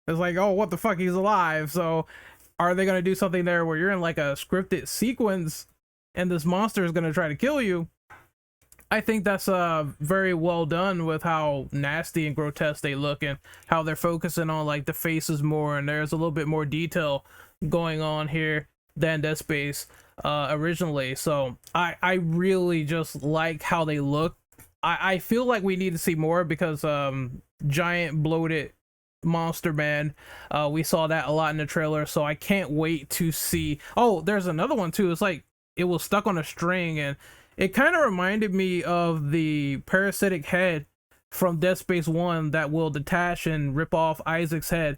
It's like, oh, what the fuck, he's alive. So are they going to do something there where you're in like a scripted sequence and this monster is going to try to kill you? I think that's very well done with how nasty and grotesque they look, and how they're focusing on like the faces more, and there's a little bit more detail going on here than Dead Space originally. So I really just like how they look. I feel like we need to see more, because giant bloated monster man, we saw that a lot in the trailer, so I can't wait to see. Oh, there's another one too. It's like it was stuck on a string, and it kind of reminded me of the parasitic head from Dead Space 1 that will detach and rip off Isaac's head.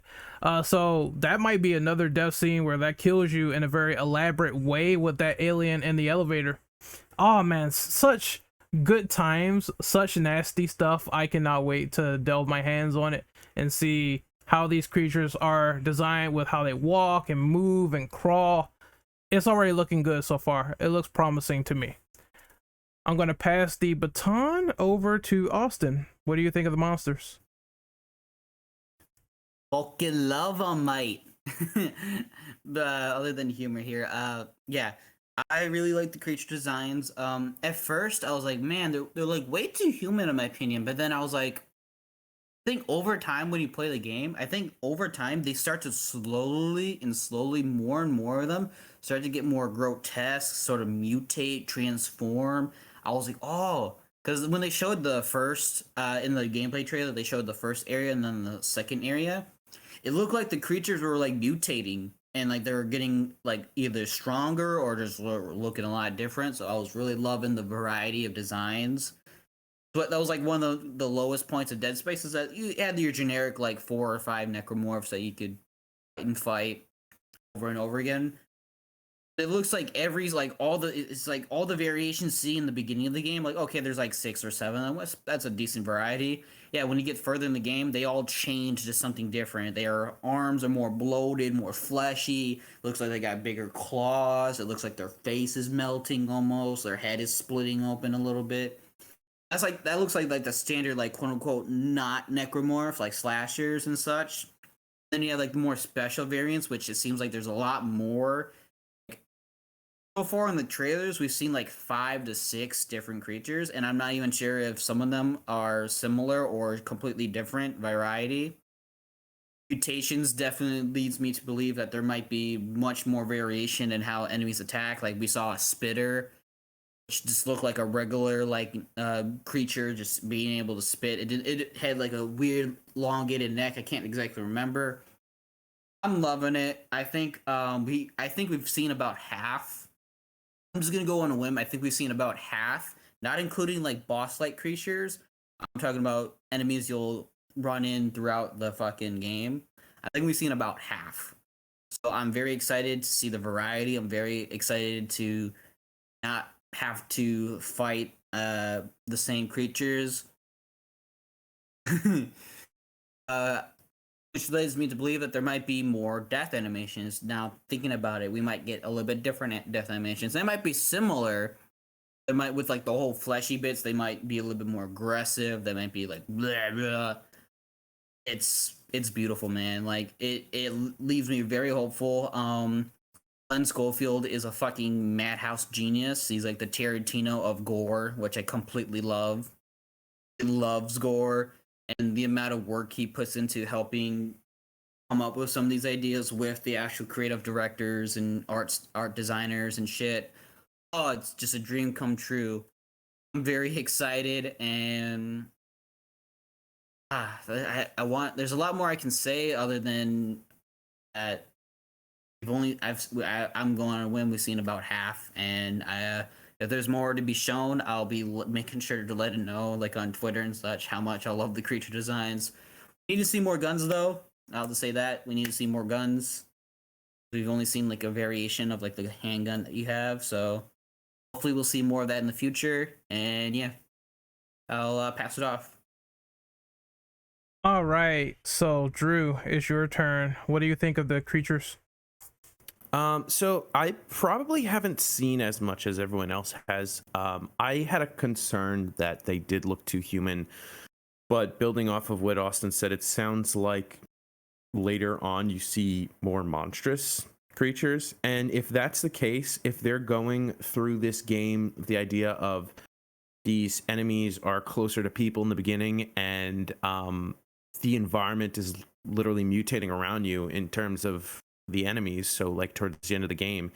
So that might be another death scene where that kills you in a very elaborate way with that alien in the elevator. Oh man, such good times, such nasty stuff. I cannot wait to delve my hands on it and see how these creatures are designed, with how they walk and move and crawl. It's already looking good so far. It looks promising to me. I'm going to pass the baton over to Austin. What do you think of the monsters? Fucking love them, mate. Other than humor here, yeah, I really like the creature designs. At first I was like, man, they're like way too human in my opinion. But then I was like, I think over time, when you play the game, I think over time they start to slowly more and more of them start to get more grotesque, sort of mutate, transform. I was like, oh, because when they showed the first in the gameplay trailer, they showed the first area and then the second area. It looked like the creatures were like mutating, and like they were getting like either stronger or just looking a lot different. So I was really loving the variety of designs. But that was like one of the lowest points of Dead Space, is that you had your generic like 4 or 5 necromorphs that you could fight over and over again. It looks like it's like all the variations see in the beginning of the game. Like, okay, there's like 6 or 7. That's a decent variety. Yeah, when you get further in the game, they all change to something different. Their arms are more bloated, more fleshy. Looks like they got bigger claws. It looks like their face is melting almost. Their head is splitting open a little bit. That looks like the standard, like, quote unquote not necromorph, like slashers and such. Then you have like the more special variants, which it seems like there's a lot more. So far in the trailers, we've seen like 5 to 6 different creatures, and I'm not even sure if some of them are similar or completely different variety. Mutations definitely leads me to believe that there might be much more variation in how enemies attack. Like, we saw a spitter, which just looked like a regular creature, just being able to spit. It had like a weird elongated neck. I can't exactly remember. I'm loving it. I think we've seen about half. I'm just gonna go on a whim. I think we've seen about half, not including like boss-like creatures. I'm talking about enemies you'll run in throughout the fucking game. I think we've seen about half. So I'm very excited to see the variety. I'm very excited to not have to fight the same creatures. Which leads me to believe that there might be more death animations. Now, thinking about it, we might get a little bit different death animations. They might be similar, They might, with like the whole fleshy bits, they might be a little bit more aggressive. They might be like blah, blah. It's beautiful, man. Like it leaves me very hopeful. Glenn Schofield is a fucking madhouse genius. He's like the Tarantino of gore, which I completely love. He loves gore, and the amount of work he puts into helping come up with some of these ideas with the actual creative directors and art designers and shit. Oh, it's just a dream come true. I'm very excited, and I want. There's a lot more I can say other than that. I'm going on a whim. We've seen about half, and if there's more to be shown, I'll be making sure to let it know, like on Twitter and such, how much I love the creature designs. We need to see more guns, though. I'll just say that we need to see more guns. We've only seen like a variation of like the handgun that you have, so hopefully we'll see more of that in the future. And yeah, I'll pass it off. All right, so Drew, it's your turn. What do you think of the creatures? So I probably haven't seen as much as everyone else has. I had a concern that they did look too human, but building off of what Austin said, it sounds like later on you see more monstrous creatures. And if that's the case, if they're going through this game, the idea of these enemies are closer to people in the beginning, and the environment is literally mutating around you in terms of the enemies. So like towards the end of the game,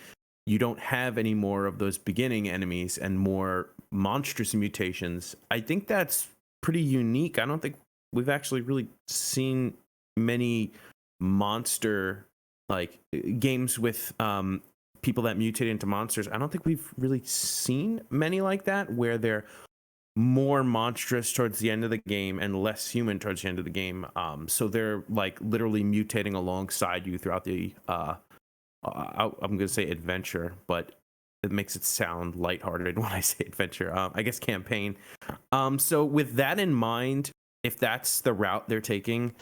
you don't have any more of those beginning enemies and more monstrous mutations. I think that's pretty unique. I don't think we've actually really seen many monster like games with people that mutate into monsters. I don't think we've really seen many like that, where they're more monstrous towards the end of the game and less human towards the end of the game. So they're like literally mutating alongside you throughout the I'm gonna say adventure, but it makes it sound lighthearted when I say adventure. I guess campaign. So with that in mind, if that's the route they're taking,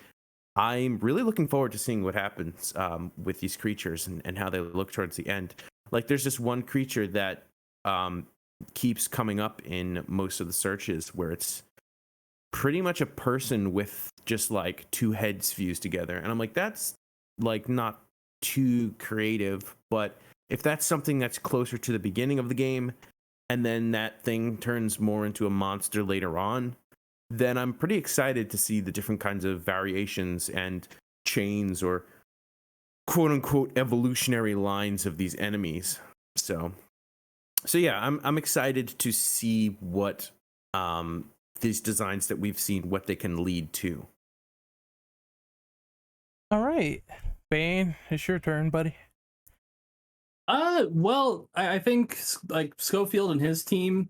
I'm really looking forward to seeing what happens with these creatures and how they look towards the end. Like there's this one creature that keeps coming up in most of the searches, where it's pretty much a person with just like two heads fused together, and I'm like, that's like not too creative. But if that's something that's closer to the beginning of the game, and then that thing turns more into a monster later on, then I'm pretty excited to see the different kinds of variations and chains or quote unquote evolutionary lines of these enemies. So yeah, I'm excited to see what these designs that we've seen, what they can lead to. All right, Bane, it's your turn, buddy. Well, I think like Schofield and his team,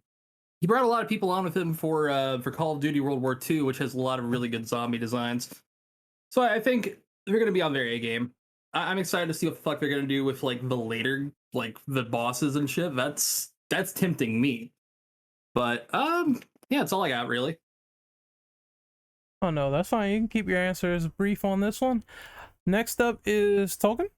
he brought a lot of people on with him for Call of Duty World War II, which has a lot of really good zombie designs. So I think they're gonna be on their A game. I'm excited to see what the fuck they're gonna do with like the later, like the bosses and shit. That's tempting me. But yeah, that's all I got really. Oh no, that's fine. You can keep your answers brief on this one. Next up is Tolkien.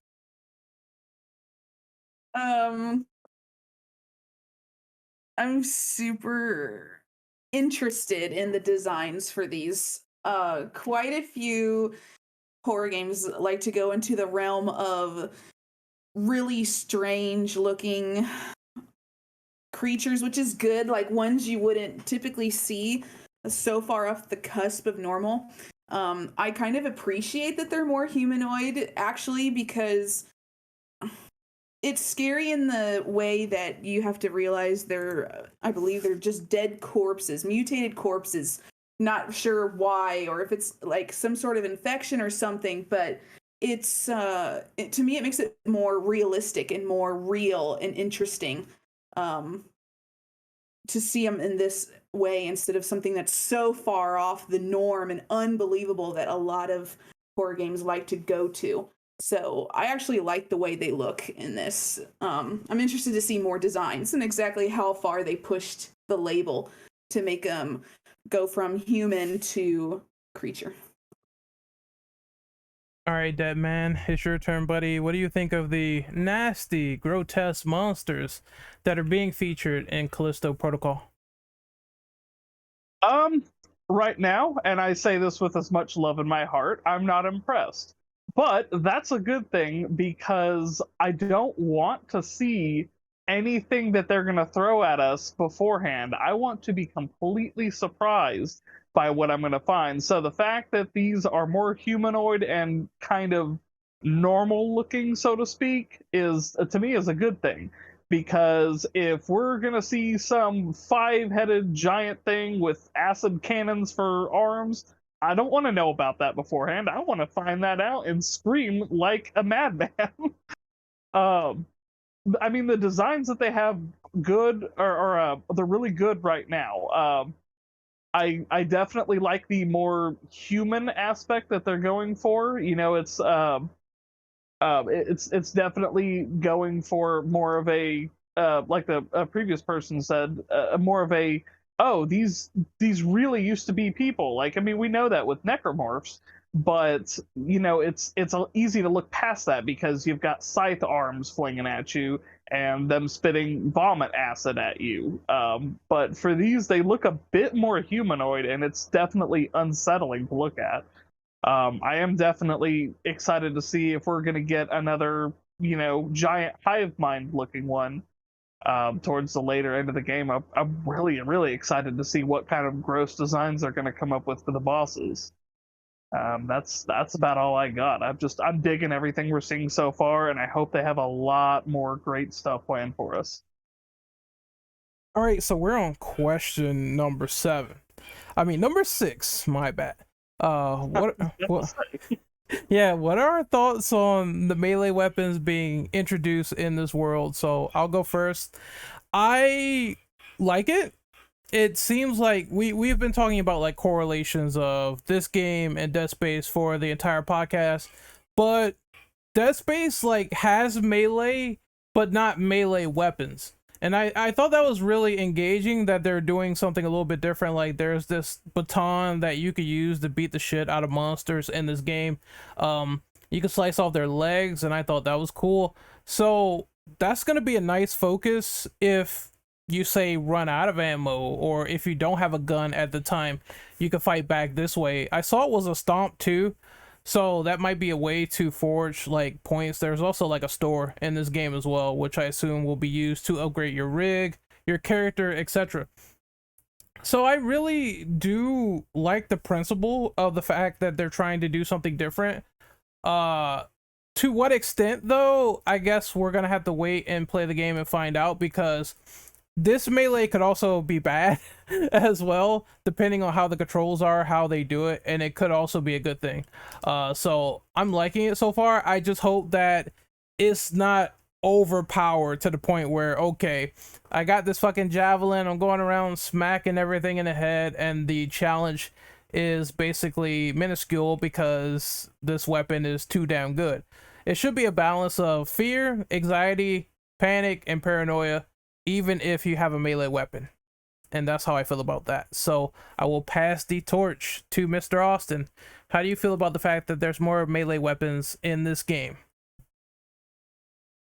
I'm super interested in the designs for these. Quite a few horror games like to go into the realm of really strange looking creatures, which is good, like ones you wouldn't typically see so far off the cusp of normal. I kind of appreciate that they're more humanoid, actually, because it's scary in the way that you have to realize I believe they're just dead corpses, mutated corpses. Not sure why, or if it's like some sort of infection or something, but it's to me it makes it more realistic and more real and interesting to see them in this way instead of something that's so far off the norm and unbelievable that a lot of horror games like to go to. So I actually like the way they look in this. I'm interested to see more designs and exactly how far they pushed the label to make them go from human to creature. All right, dead man, it's your turn, buddy. What do you think of the nasty, grotesque monsters that are being featured in Callisto Protocol? Um, right now, and I say this with as much love in my heart, I'm not impressed. But that's a good thing because I don't want to see anything that they're going to throw at us beforehand. I want to be completely surprised by what I'm going to find. So the fact that these are more humanoid and kind of normal looking, so to speak, is to me is a good thing, because if we're gonna see some five-headed giant thing with acid cannons for arms, I don't want to know about that beforehand. I want to find that out and scream like a madman. um, I mean, the designs that they have good are they're really good right now. I definitely like the more human aspect that they're going for. You know, it's definitely going for more of a like the previous person said, more of a, oh, these really used to be people. Like, I mean, we know that with necromorphs, but you know, it's easy to look past that because you've got scythe arms flinging at you and them spitting vomit acid at you. But for these, they look a bit more humanoid, and it's definitely unsettling to look at. I am definitely excited to see if we're going to get another, you know, giant hive mind looking one towards the later end of the game. I'm really, really excited to see what kind of gross designs they're going to come up with for the bosses. That's about all I got. I'm digging everything we're seeing so far, and I hope they have a lot more great stuff planned for us. All right, so we're on question number 7. I mean, number 6, my bad. What yeah, what are our thoughts on the melee weapons being introduced in this world? So I'll go first. I like it. It seems like we've been talking about like correlations of this game and Dead Space for the entire podcast, but Dead Space like has melee, but not melee weapons. And I thought that was really engaging that they're doing something a little bit different. Like there's this baton that you could use to beat the shit out of monsters in this game. You can slice off their legs, and I thought that was cool. So that's gonna be a nice focus if you say run out of ammo, or if you don't have a gun at the time, you can fight back this way. I saw it was a stomp too. So that might be a way to forge like points. There's also like a store in this game as well, which I assume will be used to upgrade your rig, your character, etc. So I really do like the principle of the fact that they're trying to do something different. To what extent though, I guess we're gonna have to wait and play the game and find out, because this melee could also be bad as well, depending on how the controls are, how they do it, and it could also be a good thing. So I'm liking it so far. I just hope that it's not overpowered to the point where, okay, I got this fucking javelin, I'm going around smacking everything in the head, and the challenge is basically minuscule because this weapon is too damn good. It should be a balance of fear, anxiety, panic, and paranoia, even if you have a melee weapon. And that's how I feel about that. So I will pass the torch to Mr. Austin. How do you feel about the fact that there's more melee weapons in this game?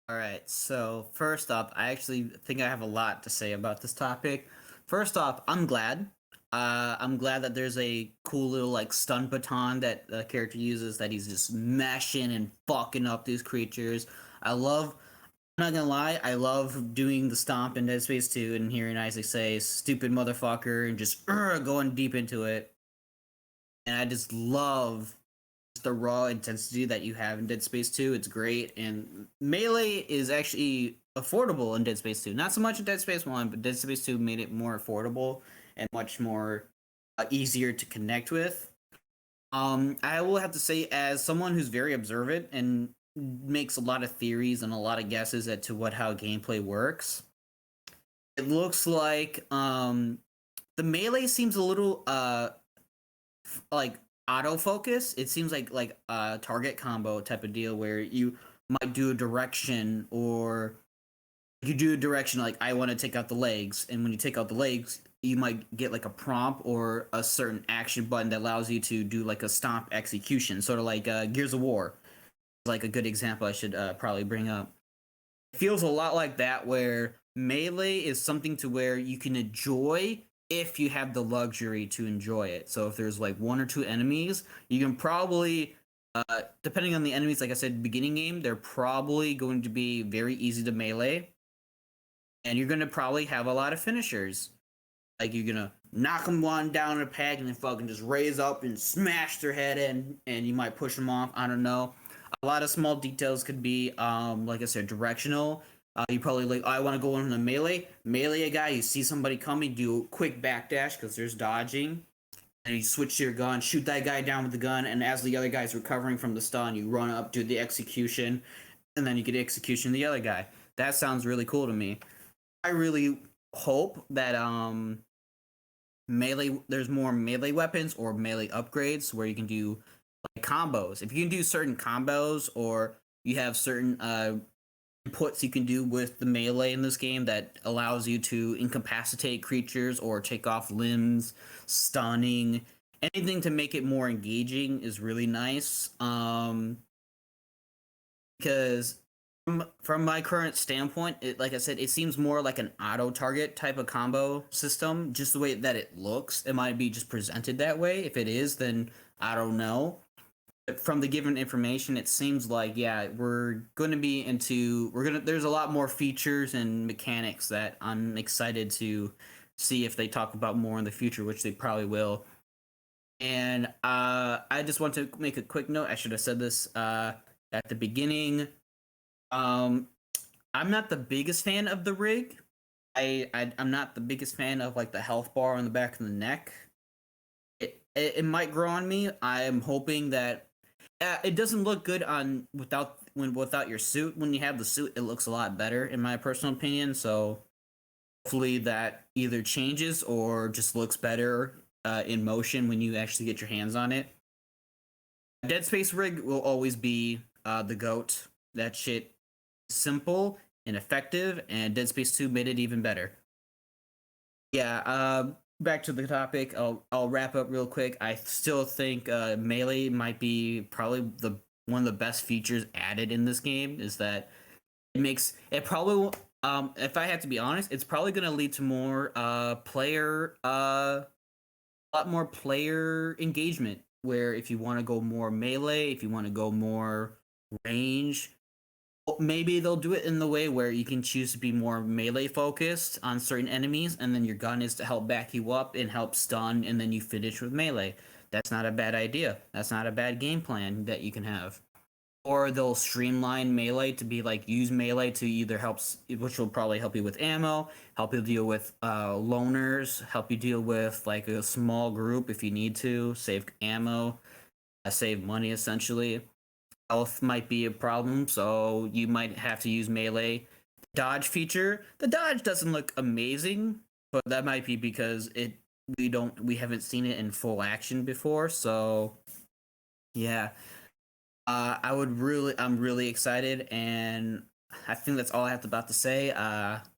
All right, so first off, I actually think I have a lot to say about this topic. First off, I'm glad. I'm glad that there's a cool little like stun baton that the character uses, that he's just mashing and fucking up these creatures. I'm not gonna lie, I love doing the stomp in Dead Space 2 and hearing Isaac say "stupid motherfucker" and just going deep into it. And I just love the raw intensity that you have in Dead Space 2. It's great, and melee is actually affordable in Dead Space 2. Not so much in Dead Space 1, but Dead Space 2 made it more affordable and much more easier to connect with. I will have to say, as someone who's very observant and makes a lot of theories and a lot of guesses as to how gameplay works, it looks like the melee seems a little like autofocus. It seems like a target combo type of deal where you might do a direction or You do a direction like I want to take out the legs, and when you take out the legs, you might get like a prompt or a certain action button that allows you to do like a stomp execution, sort of like Gears of War. Like a good example I should probably bring up. It feels a lot like that, where melee is something to where you can enjoy if you have the luxury to enjoy it. So if there's like 1 or 2 enemies, you can probably, depending on the enemies, like I said, beginning game, they're probably going to be very easy to melee. And you're going to probably have a lot of finishers. Like, you're going to knock them one down in a peg and then fucking just raise up and smash their head in, and you might push them off. I don't know. A lot of small details could be, like I said, directional. You probably like, I want to go in the melee a guy. You see somebody coming, do a quick backdash because there's dodging, and you switch to your gun, shoot that guy down with the gun, and as the other guy's recovering from the stun, you run up, do the execution, and then you get execution the other guy. That sounds really cool to me. I really hope that there's more melee weapons or melee upgrades where you can do like combos. If you can do certain combos, or you have certain inputs you can do with the melee in this game that allows you to incapacitate creatures or take off limbs, stunning, anything to make it more engaging is really nice. Because from my current standpoint, like I said, it seems more like an auto target type of combo system, just the way that it looks. It might be just presented that way. If it is, then I don't know. But from the given information, it seems like, yeah, there's a lot more features and mechanics that I'm excited to see if they talk about more in the future, which they probably will. And I just want to make a quick note. I should have said this at the beginning. I'm not the biggest fan of the rig. I'm not the biggest fan of like the health bar on the back of the neck. It might grow on me. I'm hoping that it doesn't look good without your suit. When you have the suit, it looks a lot better, in my personal opinion. So hopefully that either changes or just looks better in motion when you actually get your hands on it. Dead Space rig will always be the GOAT. That shit is simple and effective, and Dead Space 2 made it even better. Yeah, back to the topic. I'll wrap up real quick. I still think melee might be probably one of the best features added in this game. Is that it probably if I have to be honest, it's probably going to lead to more a lot more player engagement. Where if you want to go more melee, if you want to go more range, maybe they'll do it in the way where you can choose to be more melee focused on certain enemies, and then your gun is to help back you up and help stun, and then you finish with melee. That's not a bad idea. That's not a bad game plan that you can have. Or they'll streamline melee to be like, use melee to either which will probably help you with ammo, help you deal with loners, help you deal with like a small group if you need to, save ammo, save money essentially. Health might be a problem, so you might have to use melee. Dodge feature. The dodge doesn't look amazing, but that might be because we haven't seen it in full action before. So yeah, I'm really excited, and I think that's all I have about to say.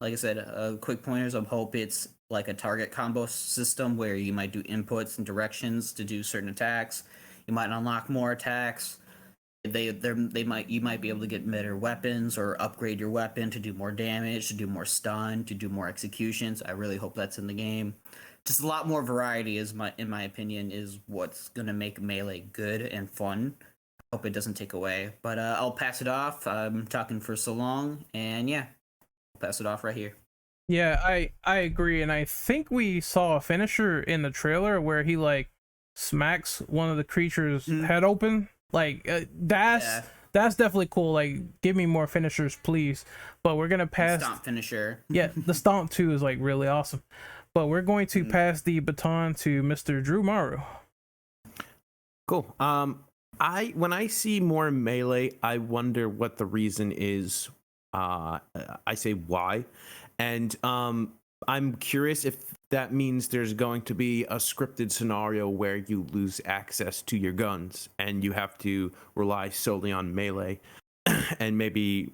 Like I said, quick pointers. I hope it's like a target combo system where you might do inputs and directions to do certain attacks. You might unlock more attacks. You might be able to get better weapons or upgrade your weapon to do more damage, to do more stun, to do more executions. I really hope that's in the game. Just a lot more variety in my opinion, is what's gonna make melee good and fun. I hope it doesn't take away. But I'll pass it off. I'm talking for so long, and yeah, I'll pass it off right here. Yeah, I agree, and I think we saw a finisher in the trailer where he like smacks one of the creatures' head open. Like that's definitely cool. Like, give me more finishers, please. But we're gonna pass stomp finisher. Yeah, the stomp 2 is like really awesome. But we're going to pass the baton to Mr. Drew Morrow. Cool. When I see more melee, I wonder what the reason is. I say why, and I'm curious if that means there's going to be a scripted scenario where you lose access to your guns and you have to rely solely on melee, and maybe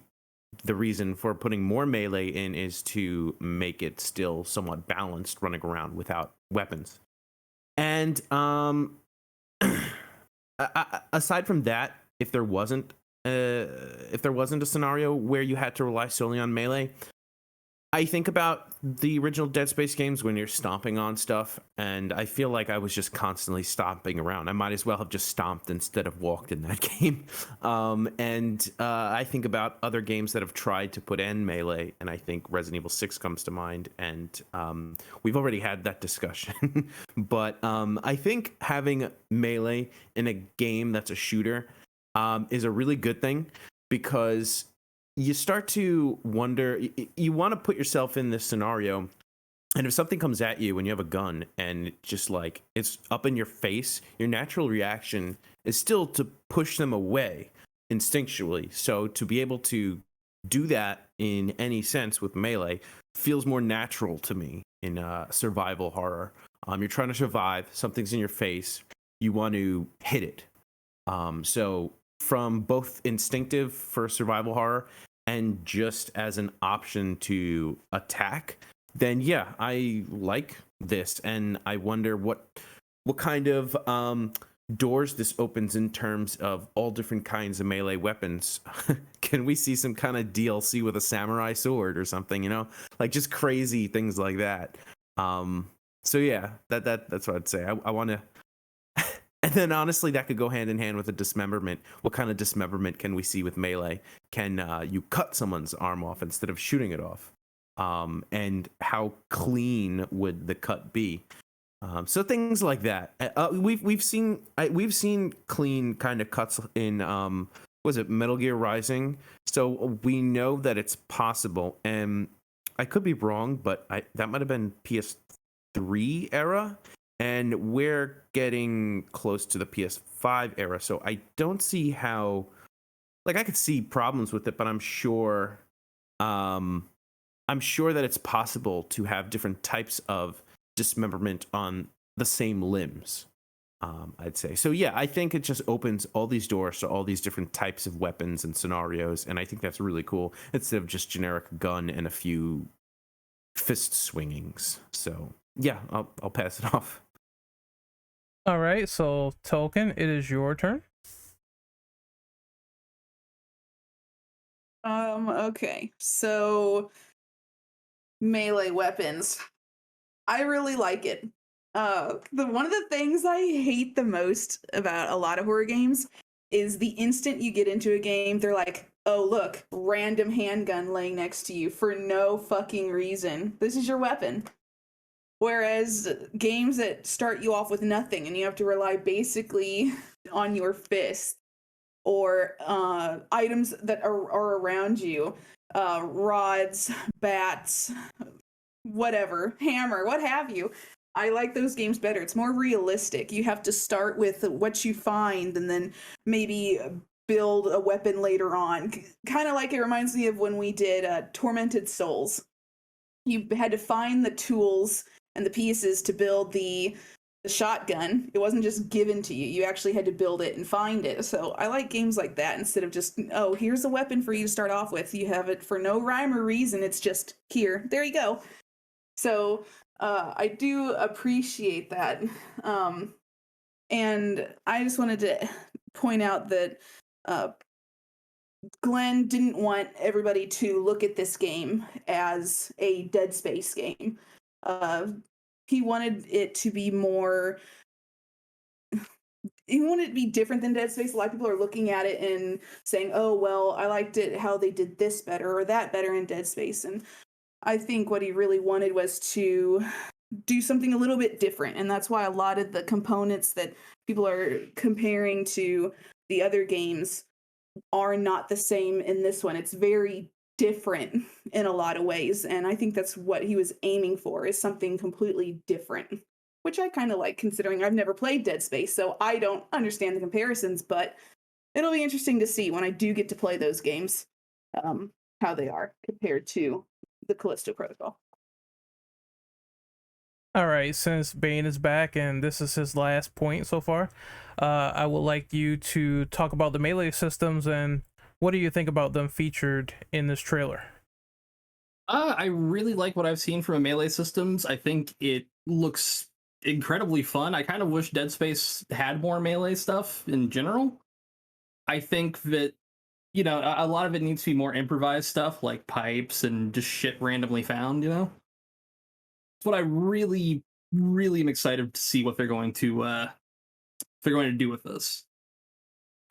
the reason for putting more melee in is to make it still somewhat balanced, running around without weapons. And aside from that, if there wasn't a scenario where you had to rely solely on melee, I think about the original Dead Space games when you're stomping on stuff, and I feel like I was just constantly stomping around. I might as well have just stomped instead of walked in that game. I think about other games that have tried to put in melee, and I think Resident Evil 6 comes to mind, and we've already had that discussion. But I think having melee in a game that's a shooter is a really good thing, because you start to wonder, you want to put yourself in this scenario, and if something comes at you when you have a gun and just like it's up in your face, your natural reaction is still to push them away instinctually. So to be able to do that in any sense with melee feels more natural to me in survival horror. You're trying to survive, something's in your face, you want to hit it. So from both instinctive for survival horror and just as an option to attack, then yeah, I like this, and I wonder what kind of doors this opens in terms of all different kinds of melee weapons. Can we see some kind of DLC with a samurai sword or something, you know, like just crazy things like that? So yeah, that's what I'd say. I want to. And then honestly, that could go hand in hand with a dismemberment. What kind of dismemberment can we see with melee? Can you cut someone's arm off instead of shooting it off? And how clean would the cut be? So things like that. We've seen clean kind of cuts in was it Metal Gear Rising? So we know that it's possible, and I could be wrong, but that might have been PS3 era. And we're getting close to the PS5 era, so I don't see how. Like, I could see problems with it, but I'm sure that it's possible to have different types of dismemberment on the same limbs. I'd say so. Yeah, I think it just opens all these doors to all these different types of weapons and scenarios, and I think that's really cool. Instead of just generic gun and a few fist swingings. So yeah, I'll pass it off. All right, so Tolkien, it is your turn. Okay, so melee weapons. I really like it. One of the things I hate the most about a lot of horror games is the instant you get into a game, they're like, oh, look, random handgun laying next to you for no fucking reason. This is your weapon. Whereas games that start you off with nothing and you have to rely basically on your fist or items that are around you, rods, bats, whatever, hammer, what have you. I like those games better. It's more realistic. You have to start with what you find and then maybe build a weapon later on. Kind of like it reminds me of when we did Tormented Souls. You had to find the tools and the pieces to build the shotgun. It wasn't just given to you. You actually had to build it and find it. So I like games like that instead of just, oh, here's a weapon for you to start off with. You have it for no rhyme or reason. It's just here. There you go. So I do appreciate that. And I just wanted to point out that Glenn didn't want everybody to look at this game as a Dead Space game. He wanted it to be more. He wanted it to be different than Dead Space. A lot of people are looking at it and saying, "Oh, well, I liked it how they did this better or that better in Dead Space." And I think what he really wanted was to do something a little bit different, and that's why a lot of the components that people are comparing to the other games are not the same in this one. It's very different in a lot of ways, and I think that's what he was aiming for, is something completely different, which I kind of like, considering I've never played Dead Space, so I don't understand the comparisons, but it'll be interesting to see when I do get to play those games, how they are compared to the Callisto Protocol. All right, since Bane is back and this is his last point so far, I would like you to talk about the melee systems and what do you think about them featured in this trailer? I really like what I've seen from melee systems. I think it looks incredibly fun. I kind of wish Dead Space had more melee stuff in general. I think that, you know, a lot of it needs to be more improvised stuff like pipes and just shit randomly found, you know? It's what I really, really am excited to see what they're going to do with this.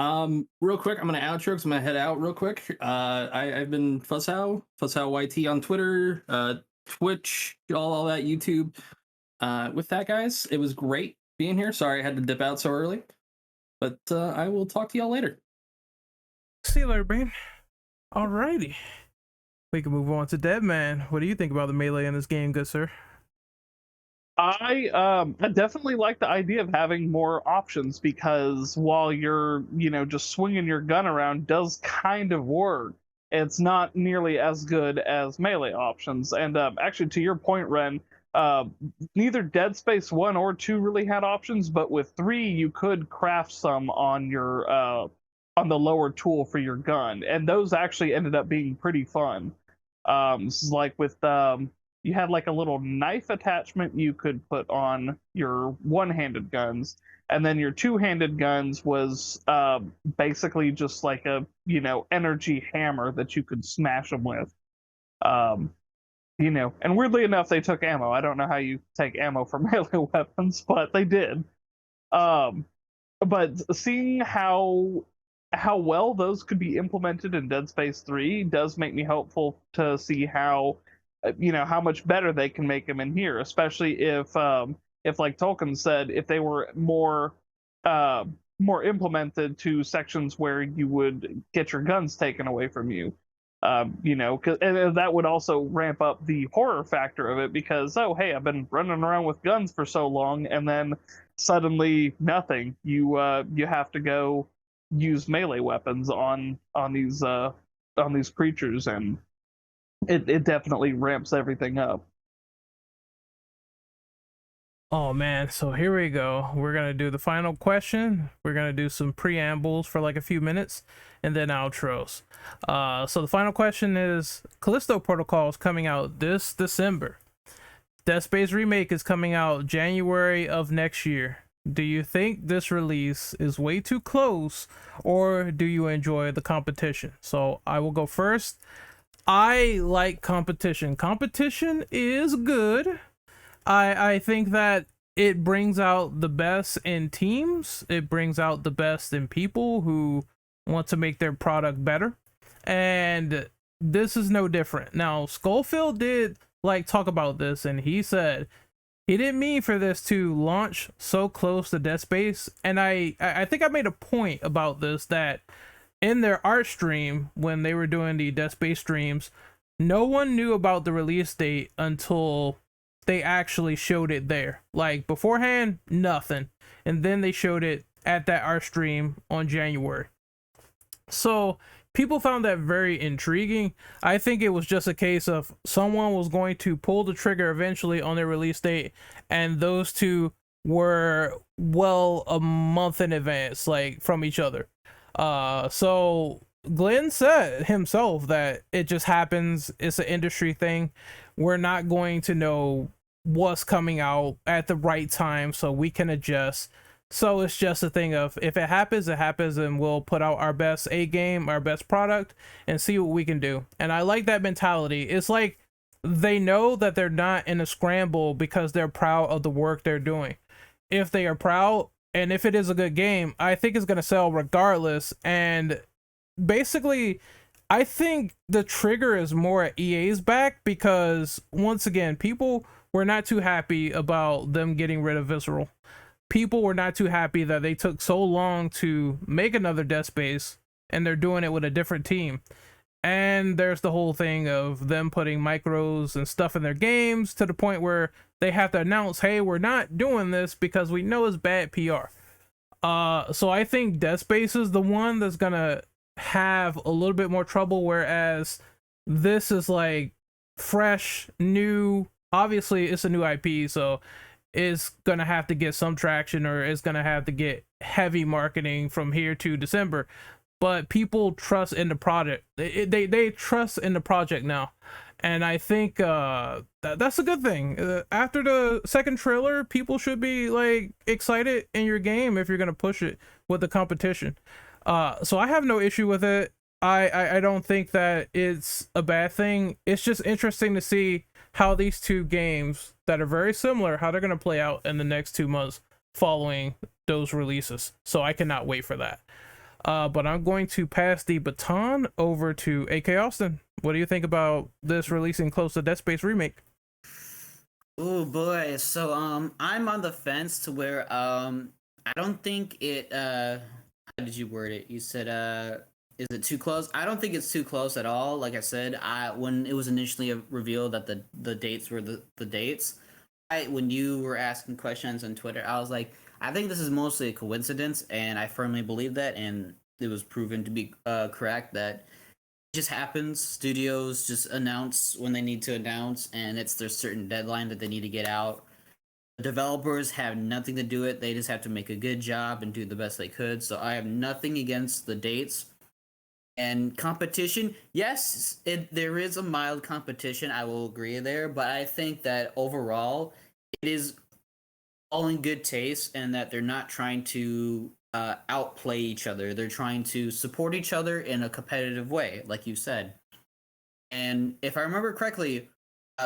Real quick, I'm gonna outro because I'm gonna head out real quick. I've been Fuzzhow YT on Twitter, Twitch, all that, YouTube. With that, guys, it was great being here. Sorry I had to dip out so early, but I will talk to y'all later. See you later, Bane. Alrighty. We can move on to Deadman. What do you think about the melee in this game, good sir? I definitely like the idea of having more options, because while you're, you know, just swinging your gun around does kind of work, it's not nearly as good as melee options. And actually, to your point, Ren, neither Dead Space 1 or 2 really had options, but with 3 you could craft some on your on the lower tool for your gun, and those actually ended up being pretty fun. This is like with you had like a little knife attachment you could put on your one-handed guns, and then your two-handed guns was basically just like a, you know, energy hammer that you could smash them with. You know, and weirdly enough, they took ammo. I don't know how you take ammo from melee weapons, but they did. But seeing how well those could be implemented in Dead Space 3 does make me hopeful to see how, you know, how much better they can make them in here, especially if like Tolkien said, if they were more implemented to sections where you would get your guns taken away from you. You know, and that would also ramp up the horror factor of it, because, oh, hey, I've been running around with guns for so long, and then suddenly nothing. You have to go use melee weapons on these creatures, and it definitely ramps everything up. Oh man, so here we go. We're gonna do the final question. We're gonna do some preambles for like a few minutes and then outros. So the final question is, Callisto Protocol is coming out this December. Dead Space Remake is coming out January of next year. Do you think this release is way too close, or do you enjoy the competition? So I will go first. I like competition. Competition is good. I think that it brings out the best in teams. It brings out the best in people who want to make their product better. And this is no different. Now, Schofield did like talk about this, and he said he didn't mean for this to launch so close to Dead Space. And I think I made a point about this, that in their art stream, when they were doing the Dead Space streams, no one knew about the release date until they actually showed it there. Like beforehand, nothing. And then they showed it at that art stream on January. So people found that very intriguing. I think it was just a case of someone was going to pull the trigger eventually on their release date, and those two were well a month in advance, like from each other. So Glenn said himself that it just happens. It's an industry thing. We're not going to know what's coming out at the right time, so we can adjust. So it's just a thing of, if it happens, it happens, and we'll put out our best A game, our best product, and see what we can do. And I like that mentality. It's like they know that they're not in a scramble because they're proud of the work they're doing. If they are proud, and if it is a good game, I think it's going to sell regardless. And basically, I think the trigger is more at EA's back, because once again, people were not too happy about them getting rid of Visceral. People were not too happy that they took so long to make another Dead Space, and they're doing it with a different team. And there's the whole thing of them putting micros and stuff in their games to the point where they have to announce, hey, we're not doing this because we know it's bad PR. So I think Dead Space is the one that's gonna have a little bit more trouble, whereas this is like fresh, new. Obviously it's a new IP, so it's gonna have to get some traction, or it's gonna have to get heavy marketing from here to December. but people trust in the project. They trust in the project now, and I think that's a good thing. After the second trailer, people should be like excited in your game if you're gonna push it with the competition. So I have no issue with it. I don't think that it's a bad thing. It's just interesting to see how these two games that are very similar, how they're gonna play out in the next 2 months following those releases. So I cannot wait for that. But I'm going to pass the baton over to AK Austin. What do you think about this releasing close to Dead Space remake? Oh boy, so I'm on the fence to where I don't think it how did you word it? You said is it too close? I don't think it's too close at all. Like I said, when it was initially revealed that the dates were the dates, when you were asking questions on Twitter, I was like, I think this is mostly a coincidence, and I firmly believe that, and it was proven to be correct that it just happens. Studios just announce when they need to announce, and it's their certain deadline that they need to get out. The developers have nothing to do it. They just have to make a good job and do the best they could. So I have nothing against the dates. And competition, yes, there is a mild competition. I will agree there, but I think that overall, it is all in good taste, and that they're not trying to outplay each other. They're trying to support each other in a competitive way, like you said. And if I remember correctly,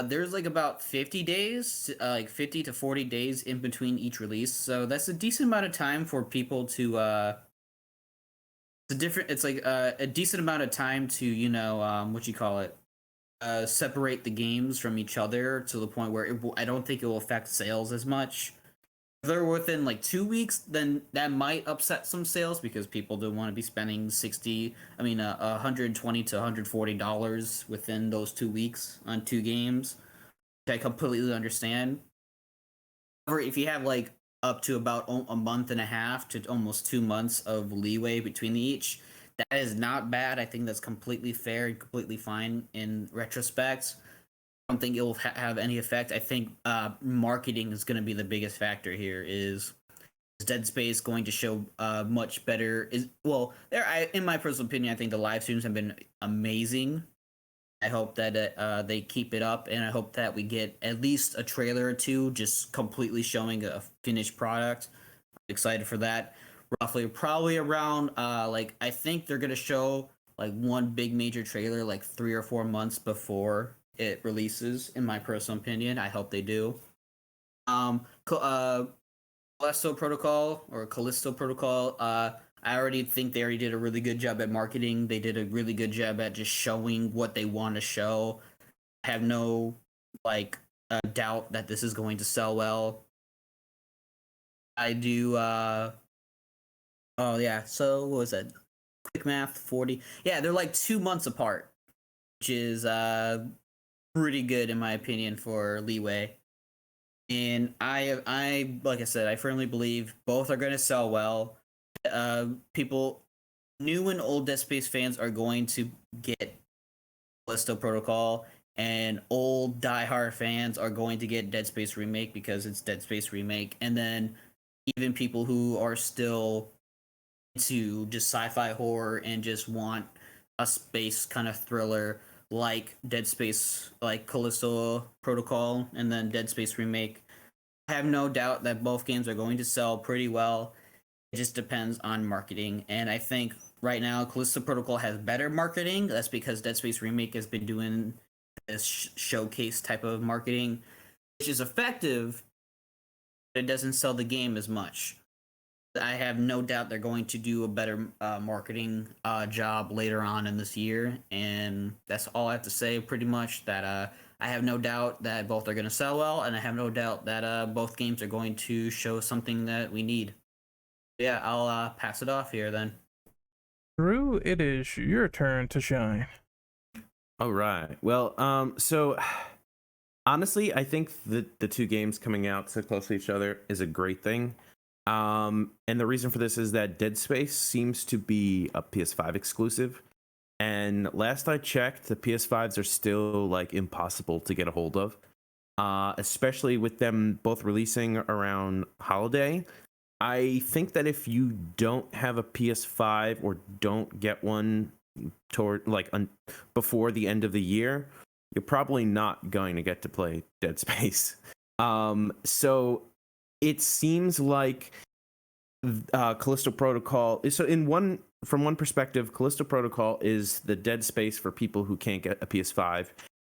there's like about 50 days, like 50 to 40 days in between each release. So that's a decent amount of time for people to it's like a decent amount of time to what you call it, separate the games from each other to the point where I don't think it will affect sales as much. If they're within like 2 weeks, then that might upset some sales because people don't want to be spending $120 to $140 within those 2 weeks on 2 games. I completely understand. However, if you have like up to about a month and a half to almost 2 months of leeway between each, that is not bad. I think that's completely fair and completely fine in retrospect. I don't think it will have any effect. I think marketing is going to be the biggest factor here. Is Dead Space going to show much better? In my personal opinion, I think the live streams have been amazing. I hope that they keep it up, and I hope that we get at least a trailer or two just completely showing a finished product. I'm excited for that. Probably around I think they're gonna show like one big major trailer like 3 or 4 months before it releases. In my personal opinion, I hope they do. Callisto Protocol. I already think they already did a really good job at marketing. They did a really good job at just showing what they want to show. I have no doubt that this is going to sell well. I do. So what was that? Quick math, 40. Yeah, they're like 2 months apart, which is pretty good in my opinion for leeway. And I like I said, I firmly believe both are going to sell well. People, new and old Dead Space fans are going to get Callisto Protocol, and old diehard fans are going to get Dead Space Remake because it's Dead Space Remake. And then even people who are still into just sci-fi horror and just want a space kind of thriller like Dead Space, like Callisto Protocol and then Dead Space Remake, I have no doubt that both games are going to sell pretty well. It just depends on marketing, and I think right now Callisto Protocol has better marketing. That's because Dead Space Remake has been doing this showcase type of marketing, which is effective, but it doesn't sell the game as much. I have no doubt they're going to do a better marketing job later on in this year, and that's all I have to say pretty much. That I have no doubt that both are going to sell well, and I have no doubt that both games are going to show something that we need. Yeah, I'll pass it off here then. Drew, it is your turn to shine. All right. Well, so honestly, I think that the 2 games coming out so close to each other is a great thing. And the reason for this is that Dead Space seems to be a PS5 exclusive. And last I checked, the PS5s are still like impossible to get a hold of. Especially with them both releasing around holiday. I think that if you don't have a PS5 or don't get one before the end of the year, you're probably not going to get to play Dead Space. So it seems like Callisto Protocol is from one perspective, Callisto Protocol is the Dead Space for people who can't get a PS5.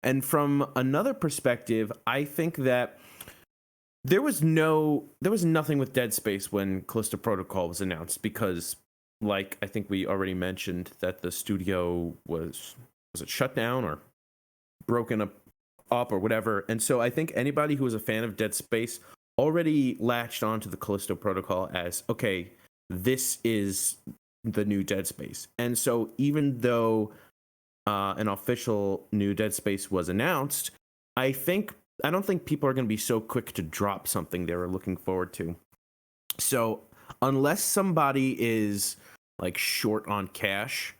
And from another perspective, I think that there was nothing with Dead Space when Callisto Protocol was announced, because like I think we already mentioned that the studio was it shut down or broken up or whatever. And so I think anybody who was a fan of Dead Space already latched onto the Callisto Protocol as, okay, this is the new Dead Space. And so even though an official new Dead Space was announced, I don't think people are going to be so quick to drop something they were looking forward to. So unless somebody is like short on cash,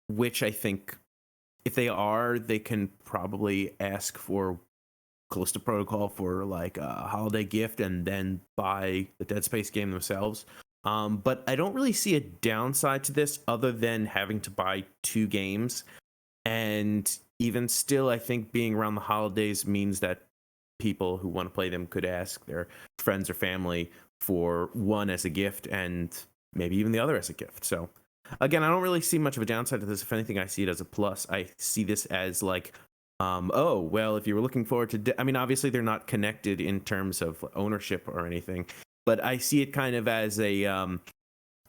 which I think if they are, they can probably ask for Callisto Protocol for like a holiday gift and then buy the Dead Space game themselves. But I don't really see a downside to this other than having to buy 2 games. And even still, I think being around the holidays means that people who want to play them could ask their friends or family for one as a gift and maybe even the other as a gift. So again, I don't really see much of a downside to this. If anything, I see it as a plus. I see this as like, oh, well, if you were looking forward to, I mean, obviously they're not connected in terms of ownership or anything, but I see it kind of as a,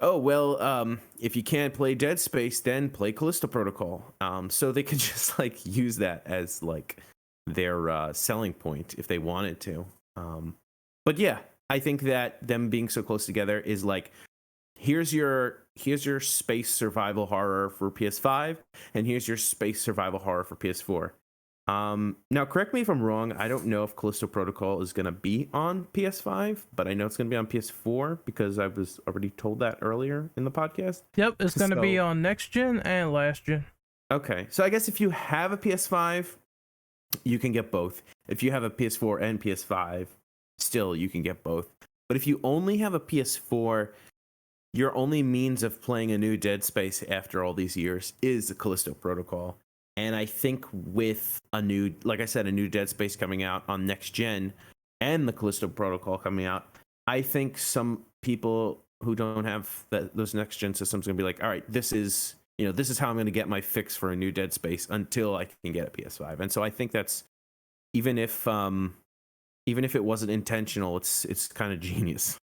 oh, well, if you can't play Dead Space, then play Callisto Protocol. So they could just like use that as like their selling point if they wanted to. But yeah, I think that them being so close together is like, here's your space survival horror for PS5, and here's your space survival horror for PS4. Now, correct me if I'm wrong. I don't know if Callisto Protocol is going to be on PS5, but I know it's going to be on PS4 because I was already told that earlier in the podcast. Yep, it's going to be on next gen and last gen. Okay, so I guess if you have a PS5, you can get both. If you have a PS4 and PS5, still you can get both. But if you only have a PS4, your only means of playing a new Dead Space after all these years is the Callisto Protocol. And I think with a new Dead Space coming out on next gen and the Callisto Protocol coming out, I think some people who don't have those next gen systems are gonna be like, all right, this is how I'm gonna get my fix for a new Dead Space until I can get a PS5. And so I think that's even if it wasn't intentional, it's kind of genius.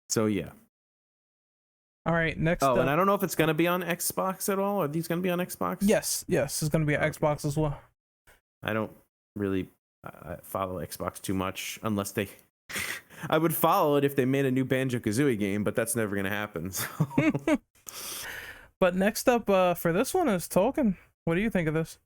So yeah. All right, next up. up. And I don't know if it's going to be on Xbox at all. Are these going to be on Xbox? Yes, it's going to be on Xbox as well. I don't really follow Xbox too much unless they... I would follow it if they made a new Banjo-Kazooie game, but that's never going to happen. So. But next up for this one is Tolkien. What do you think of this?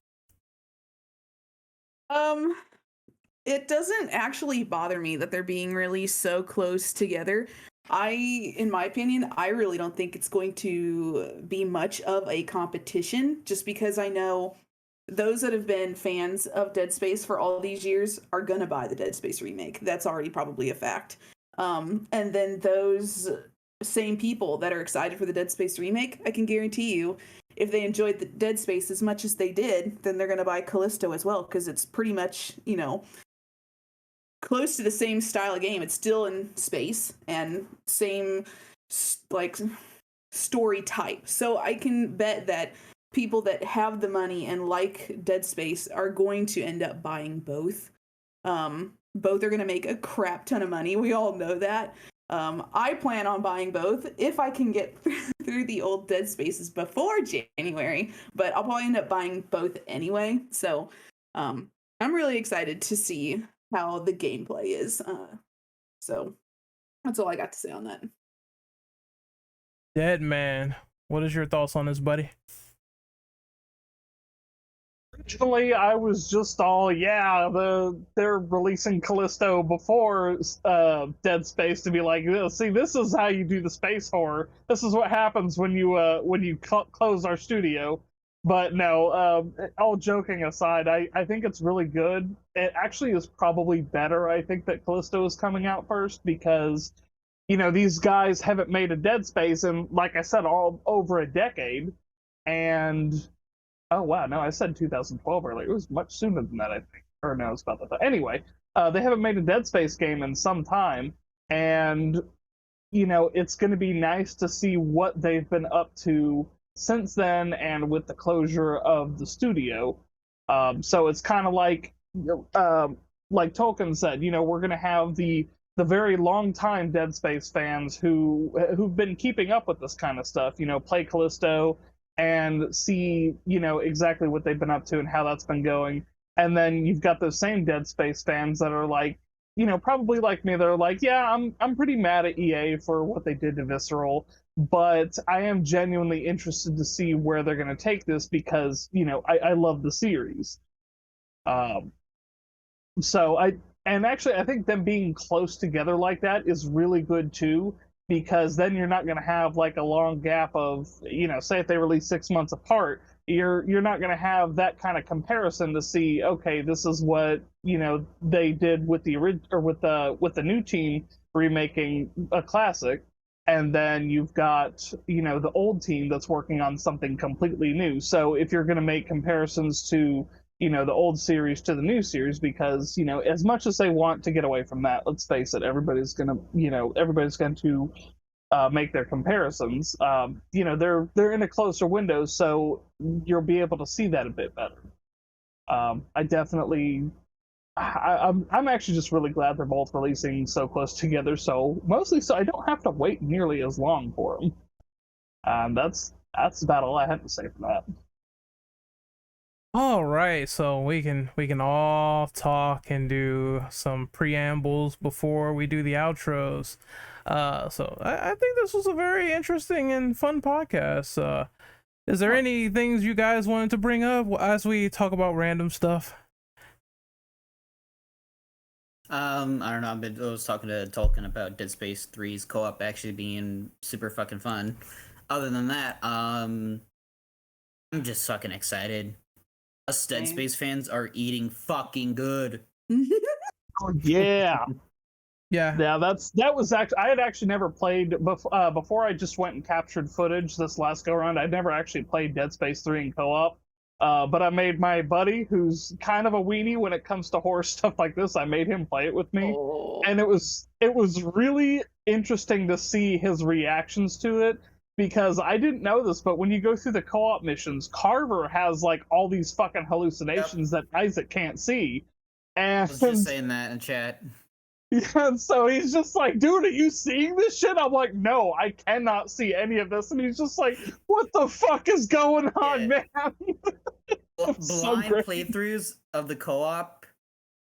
It doesn't actually bother me that they're being released so close together. In my opinion, I really don't think it's going to be much of a competition, just because I know those that have been fans of Dead Space for all these years are going to buy the Dead Space remake. That's already probably a fact. And then those same people that are excited for the Dead Space remake, I can guarantee you, if they enjoyed the Dead Space as much as they did, then they're going to buy Callisto as well, because it's pretty much, close to the same style of game. It's still in space and same like story type. So I can bet that people that have the money and like Dead Space are going to end up buying both. Both are going to make a crap ton of money. We all know that. I plan on buying both if I can get through the old Dead Spaces before January, but I'll probably end up buying both anyway. So I'm really excited to see how the gameplay is. So that's all I got to say on that. Dead Man, what is your thoughts on this, buddy? Originally, I was just all, they're releasing Callisto before Dead Space to be like, see, this is how you do the space horror. This is what happens when you close our studio. But no, all joking aside, I think it's really good. It actually is probably better, I think, that Callisto is coming out first because, these guys haven't made a Dead Space in, like I said, all over a decade. And, oh wow, no, I said 2012 earlier. It was much sooner than that, I think. Or no, it's about that. Anyway, they haven't made a Dead Space game in some time. And, it's going to be nice to see what they've been up to since then and with the closure of the studio. So it's kind of like Tolkien said, we're going to have the very long time Dead Space fans who've been keeping up with this kind of stuff, play Callisto and see, exactly what they've been up to and how that's been going. And then you've got those same Dead Space fans that are like, probably like me, they're like, yeah, I'm pretty mad at EA for what they did to Visceral, but I am genuinely interested to see where they're going to take this because, I love the series. So I think them being close together like that is really good too, because then you're not going to have like a long gap of, say if they release 6 months apart, you're not going to have that kind of comparison to see, okay, this is what they did with the with the new team remaking a classic, and then you've got the old team that's working on something completely new. So if you're going to make comparisons to the old series to the new series, because as much as they want to get away from that, let's face it, everybody's going to make their comparisons. They're in a closer window, so you'll be able to see that a bit better. I'm actually just really glad they're both releasing so close together. So mostly, so I don't have to wait nearly as long for them. That's about all I have to say for that. All right, so we can all talk and do some preambles before we do the outros. So I think this was a very interesting and fun podcast. Is there any things you guys wanted to bring up as we talk about random stuff? I don't know. I was talking to Tolkien about Dead Space 3's co-op actually being super fucking fun. Other than that, I'm just fucking excited. Us Dead Space fans are eating fucking good. Oh, yeah. Yeah. That was actually, I had actually never played before I just went and captured footage this last go around. I'd never actually played Dead Space 3 in co-op. But I made my buddy, who's kind of a weenie when it comes to horror stuff like this, I made him play it with me. Oh. And it was really interesting to see his reactions to it, because I didn't know this, but when you go through the co-op missions, Carver has like all these fucking hallucinations that Isaac can't see. And I was just saying that in chat. Yeah, and so he's just like, dude, are you seeing this shit? I'm like, no, I cannot see any of this. And he's just like, what the fuck is going on, man? Blind playthroughs of the co-op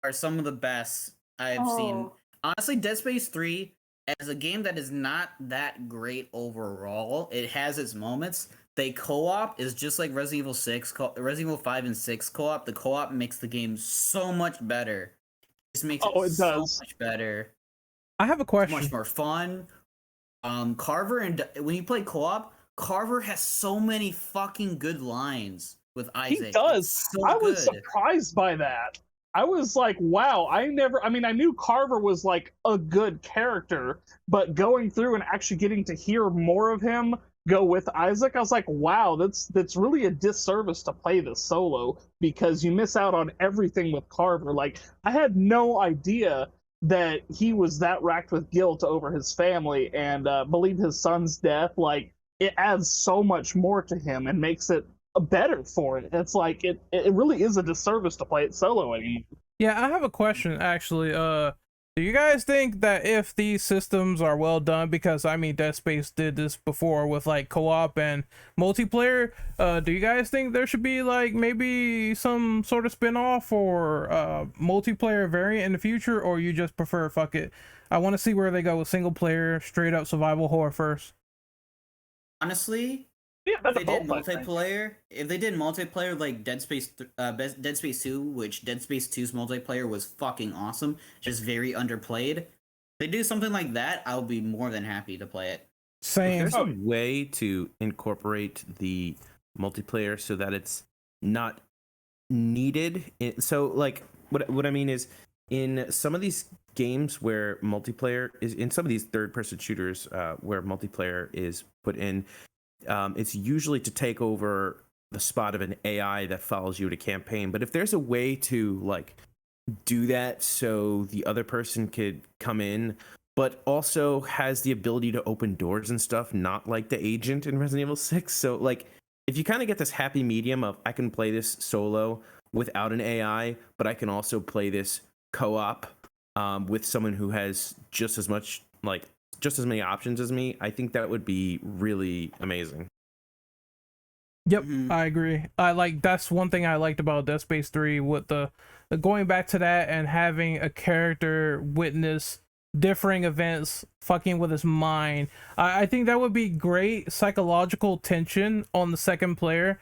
are some of the best I've seen. Honestly, Dead Space 3, as a game that is not that great overall, it has its moments. The co-op is just like Resident Evil 6, Resident Evil 5 and 6 co-op. The co-op makes the game so much better. It makes it so much better. I have a question. It's much more fun. Carver, and when you play co-op, Carver has so many fucking good lines with Isaac. He does. I was surprised by that. I was like, wow, I knew Carver was like a good character, but going through and actually getting to hear more of him go with Isaac, I was like, wow, that's really a disservice to play this solo, because you miss out on everything with Carver. Like, I had no idea that he was that racked with guilt over his family and believe his son's death. Like, it adds so much more to him and makes it better for it. It's like it really is a disservice to play it solo anymore. Yeah, I have a question actually. Do you guys think that if these systems are well done, because I mean Dead Space did this before with like co-op and multiplayer, do you guys think there should be like maybe some sort of spin-off or multiplayer variant in the future, or you just prefer fuck it, I want to see where they go with single player straight up survival horror first? Honestly, yeah, if they did multiplayer like Dead Space 2, which Dead Space 2's multiplayer was fucking awesome, just very underplayed. If they do something like that, I'll be more than happy to play it. Same. If there's a way to incorporate the multiplayer so that it's not needed. So like what I mean is, in some of these games where multiplayer is, in some of these third-person shooters where multiplayer is put in, it's usually to take over the spot of an AI that follows you to campaign. But if there's a way to like do that so the other person could come in but also has the ability to open doors and stuff, not like the agent in Resident Evil 6. So like, if you kind of get this happy medium of I can play this solo without an AI, but I can also play this co-op with someone who has just as many options as me, I think that would be really amazing. Yep, I agree. That's one thing I liked about Dead Space 3, with the going back to that and having a character witness differing events, fucking with his mind. I think that would be great psychological tension on the second player,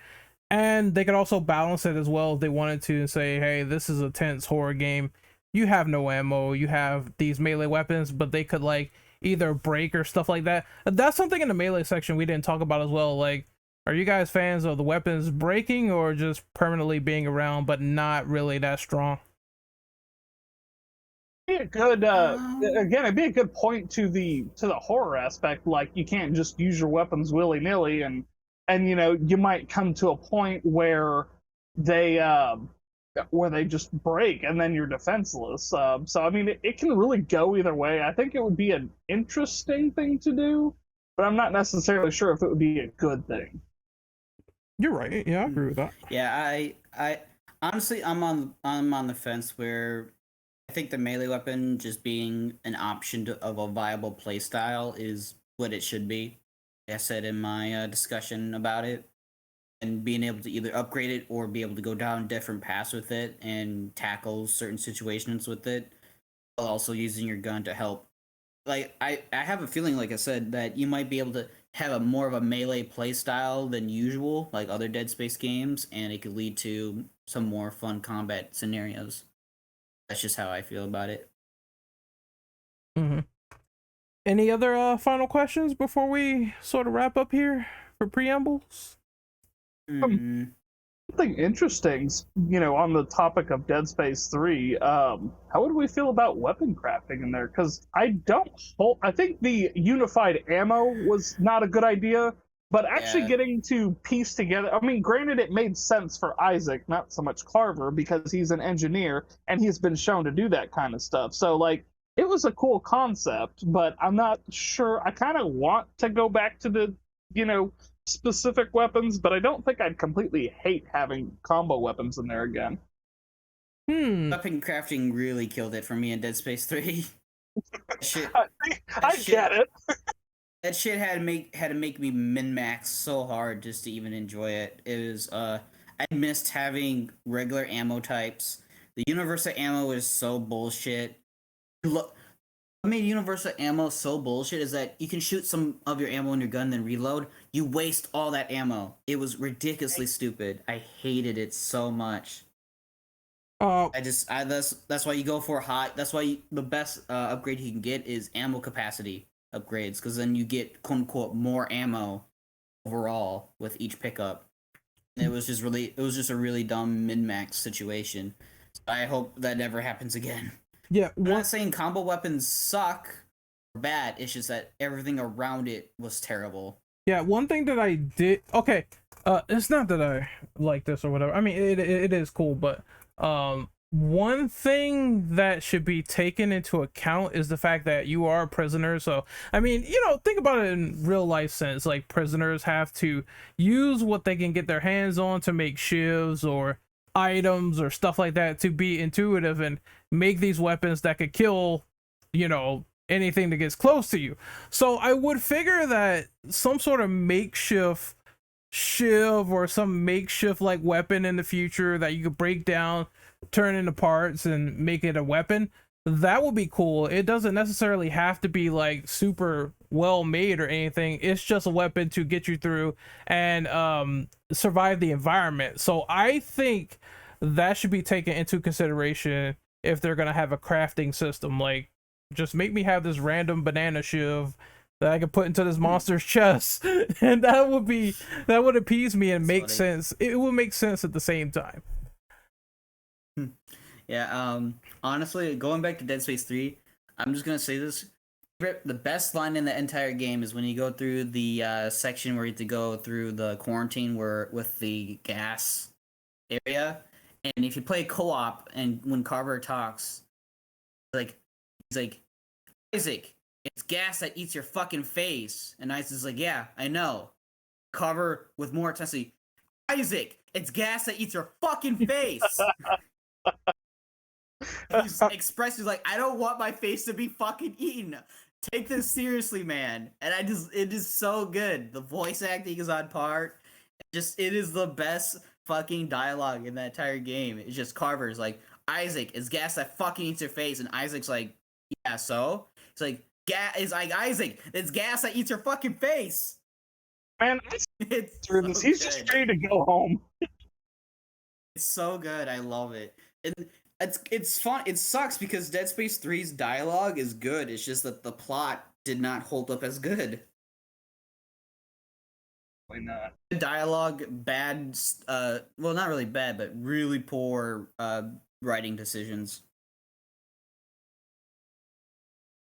and they could also balance it as well if they wanted to and say, hey, this is a tense horror game. You have no ammo, you have these melee weapons, but they could like either break or stuff like that. That's something in the melee section we didn't talk about as well. Like, are you guys fans of the weapons breaking or just permanently being around but not really that strong? Be a good again, it'd be a good point to the horror aspect. Like, you can't just use your weapons willy-nilly, and you know, you might come to a point where they just break and then you're defenseless. So I mean, it can really go either way. I think it would be an interesting thing to do, but I'm not necessarily sure if it would be a good thing. You're right. Yeah, I agree with that. Yeah, I honestly, I'm on the fence where I think the melee weapon just being an option of a viable playstyle is what it should be. I said in my discussion about it, and being able to either upgrade it or be able to go down different paths with it and tackle certain situations with it, while also using your gun to help. Like, I have a feeling, like I said, that you might be able to have a more of a melee play style than usual, like other Dead Space games, and it could lead to some more fun combat scenarios. That's just how I feel about it. Mm-hmm. Any other final questions before we sort of wrap up here for preambles? Something interesting, you know, on the topic of Dead Space 3, how would we feel about weapon crafting in there? Because I think the unified ammo was not a good idea, but actually getting to piece together, I mean, granted, it made sense for Isaac, not so much Carver, because he's an engineer, and he's been shown to do that kind of stuff. So, like, it was a cool concept, but I'm not sure. I kind of want to go back to the, you know, specific weapons, but I don't think I'd completely hate having combo weapons in there again. Weapon crafting really killed it for me in Dead Space 3. I get it. That shit had to make me min-max so hard just to even enjoy it. It was I missed having regular ammo types. The universal ammo is so bullshit. Look, what made universal ammo so bullshit is that you can shoot some of your ammo in your gun, then reload. You waste all that ammo. It was ridiculously stupid. I hated it so much. That's why you go for that's why the best upgrade you can get is ammo capacity upgrades, because then you get quote unquote more ammo overall with each pickup. And it was just a really dumb min-max situation. So I hope that never happens again. Yeah, I'm not saying combo weapons suck or bad. It's just that everything around it was terrible. Yeah, one thing that I did. Okay, it's not that I like this or whatever. I mean, it is cool, but one thing that should be taken into account is the fact that you are a prisoner. So, I mean, you know, think about it in real life sense. Like, prisoners have to use what they can get their hands on to make shivs or items or stuff like that to be intuitive and make these weapons that could kill, you know, anything that gets close to you. So I would figure that some sort of makeshift shiv or some makeshift like weapon in the future that you could break down, turn into parts and make it a weapon, that would be cool. It doesn't necessarily have to be like super well made or anything. It's just a weapon to get you through and survive the environment. So I think that should be taken into consideration if they're gonna have a crafting system. Like, just make me have this random banana shiv that I could put into this monster's chest, and that would appease me and make sense. It would make sense at the same time. Yeah, honestly, going back to Dead Space 3, I'm just gonna say this. The best line in the entire game is when you go through the section where you have to go through the quarantine with the gas area. And if you play co-op and when Carver talks, he's like, Isaac, it's gas that eats your fucking face. And Isaac's like, yeah, I know. Carver with more intensity, Isaac, it's gas that eats your fucking face. He's expressing like, I don't want my face to be fucking eaten. Take this seriously, man. And it is so good. The voice acting is on par. It is the best fucking dialogue in that entire game. It's just Carver's like, Isaac, it's gas that fucking eats your face. And Isaac's like, yeah, so? It's like, Isaac, it's gas that eats your fucking face. Man, It's through this. He's just ready to go home. It's so good. I love it. It's fun. It sucks because Dead Space 3's dialogue is good. It's just that the plot did not hold up as good. Why not? The dialogue, bad, well, not really bad, but really poor writing decisions.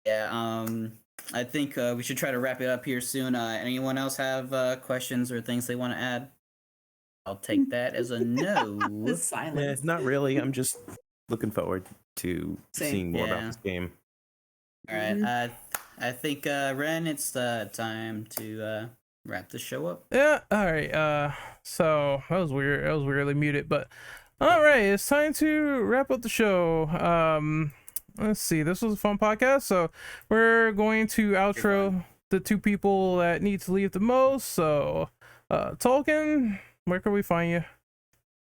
Yeah, I think we should try to wrap it up here soon. Anyone else have questions or things they want to add? I'll take that as a no. The silence. Yeah, not really. I'm just looking forward to seeing more about this game. All right. I think Ren, it's time to wrap the show up. Yeah. All right. So that was weird. I was weirdly muted, but all right. It's time to wrap up the show. Let's see. This was a fun podcast. So we're going to outro the two people that need to leave the most. So, Tolkien, where can we find you?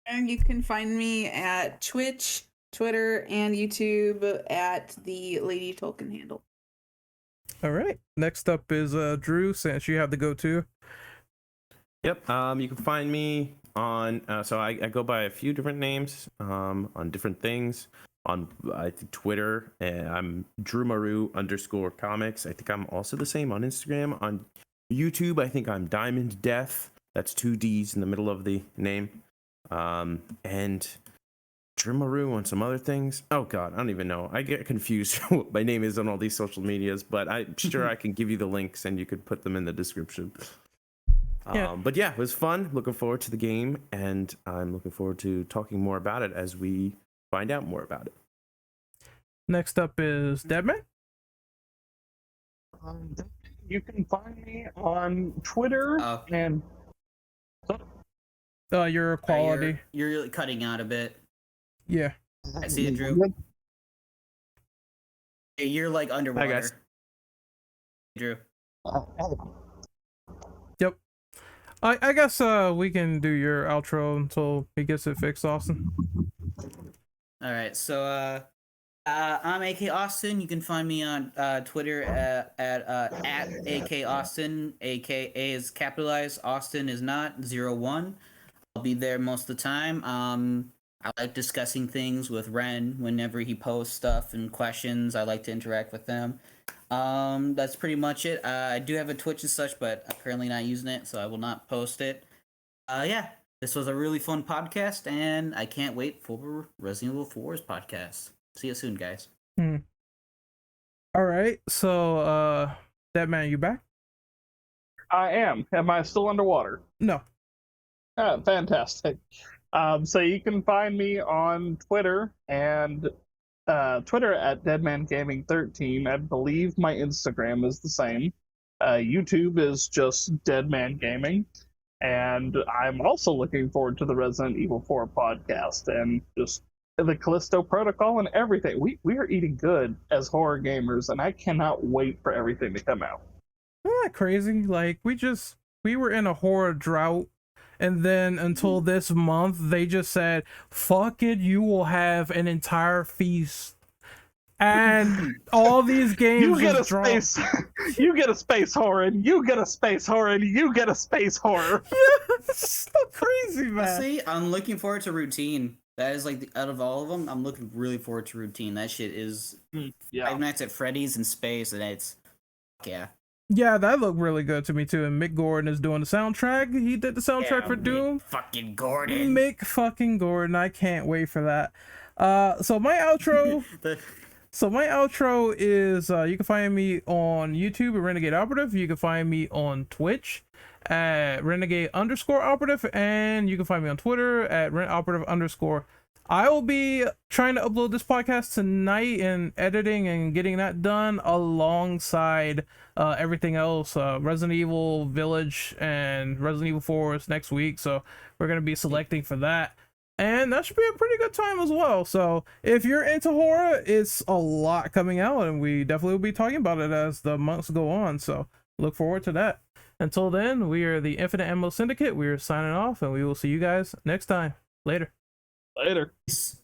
And you can find me at Twitch, Twitter, and YouTube at the Lady Tolkien handle. All right. Next up is Drew, since you have the go-to. Yep. You can find me on. So I go by a few different names on different things. On I think Twitter, I'm DrewMorrow_comics. I think I'm also the same on Instagram. On YouTube, I think I'm Diamond Death. That's 2 D's in the middle of the name. And Drew Morrow on some other things. Oh God, I don't even know. I get confused what my name is on all these social medias, but I'm sure I can give you the links and you could put them in the description. Yeah. But yeah, it was fun. Looking forward to the game, and I'm looking forward to talking more about it as we find out more about it. Next up is Deadman. You can find me on Twitter and Your quality. You're cutting out a bit. Yeah. I see it, Drew. Hey, you're like underwater. Hi, guys. Drew. Yep. I guess we can do your outro until he gets it fixed, Austin. All right, so I'm AK Austin. You can find me on Twitter at AK Austin. AKA is capitalized. Austin is not 01. I'll be there most of the time. I like discussing things with Ren whenever he posts stuff and questions. I like to interact with them. That's pretty much it. I do have a Twitch and such, but I'm currently not using it, so I will not post it. Yeah, this was a really fun podcast, and I can't wait for Resident Evil 4's podcast. See you soon, guys. All right, so Deadman, you back? I am. Am I still underwater? No. Fantastic. So you can find me on Twitter and Twitter at DeadmanGaming13. I believe my Instagram is the same. YouTube is just Deadman Gaming. And I'm also looking forward to the Resident Evil 4 podcast and just the Callisto Protocol and everything. We are eating good as horror gamers, and I cannot wait for everything to come out. Isn't that crazy? Like, we were in a horror drought, and then until this month, they just said, fuck it, you will have an entire feast. And all these games you get a dropped. space you get a space horror, and you get a space horror, and you get a space horror. Yeah, it's so crazy, man. See, I'm looking forward to Routine. That is like out of all of them, I'm looking really forward to Routine. That shit is Five Nights at Freddy's in space, and it's yeah. Yeah, that looked really good to me too. And Mick Gordon is doing the soundtrack. He did the soundtrack for Doom. Fucking Gordon. Mick fucking Gordon. I can't wait for that. So my outro. So my outro is you can find me on YouTube at Renegade Operative. You can find me on Twitch at Renegade_Operative, and you can find me on Twitter at RentOperative_. I will be trying to upload this podcast tonight and editing and getting that done alongside everything else. Resident Evil Village and Resident Evil 4 is next week, so we're going to be selecting for that. And that should be a pretty good time as well. So if you're into horror, it's a lot coming out, and we definitely will be talking about it as the months go on. So look forward to that. Until then, we are the Infinite Ammo Syndicate. We are signing off, and we will see you guys next time. Later. Later. Peace.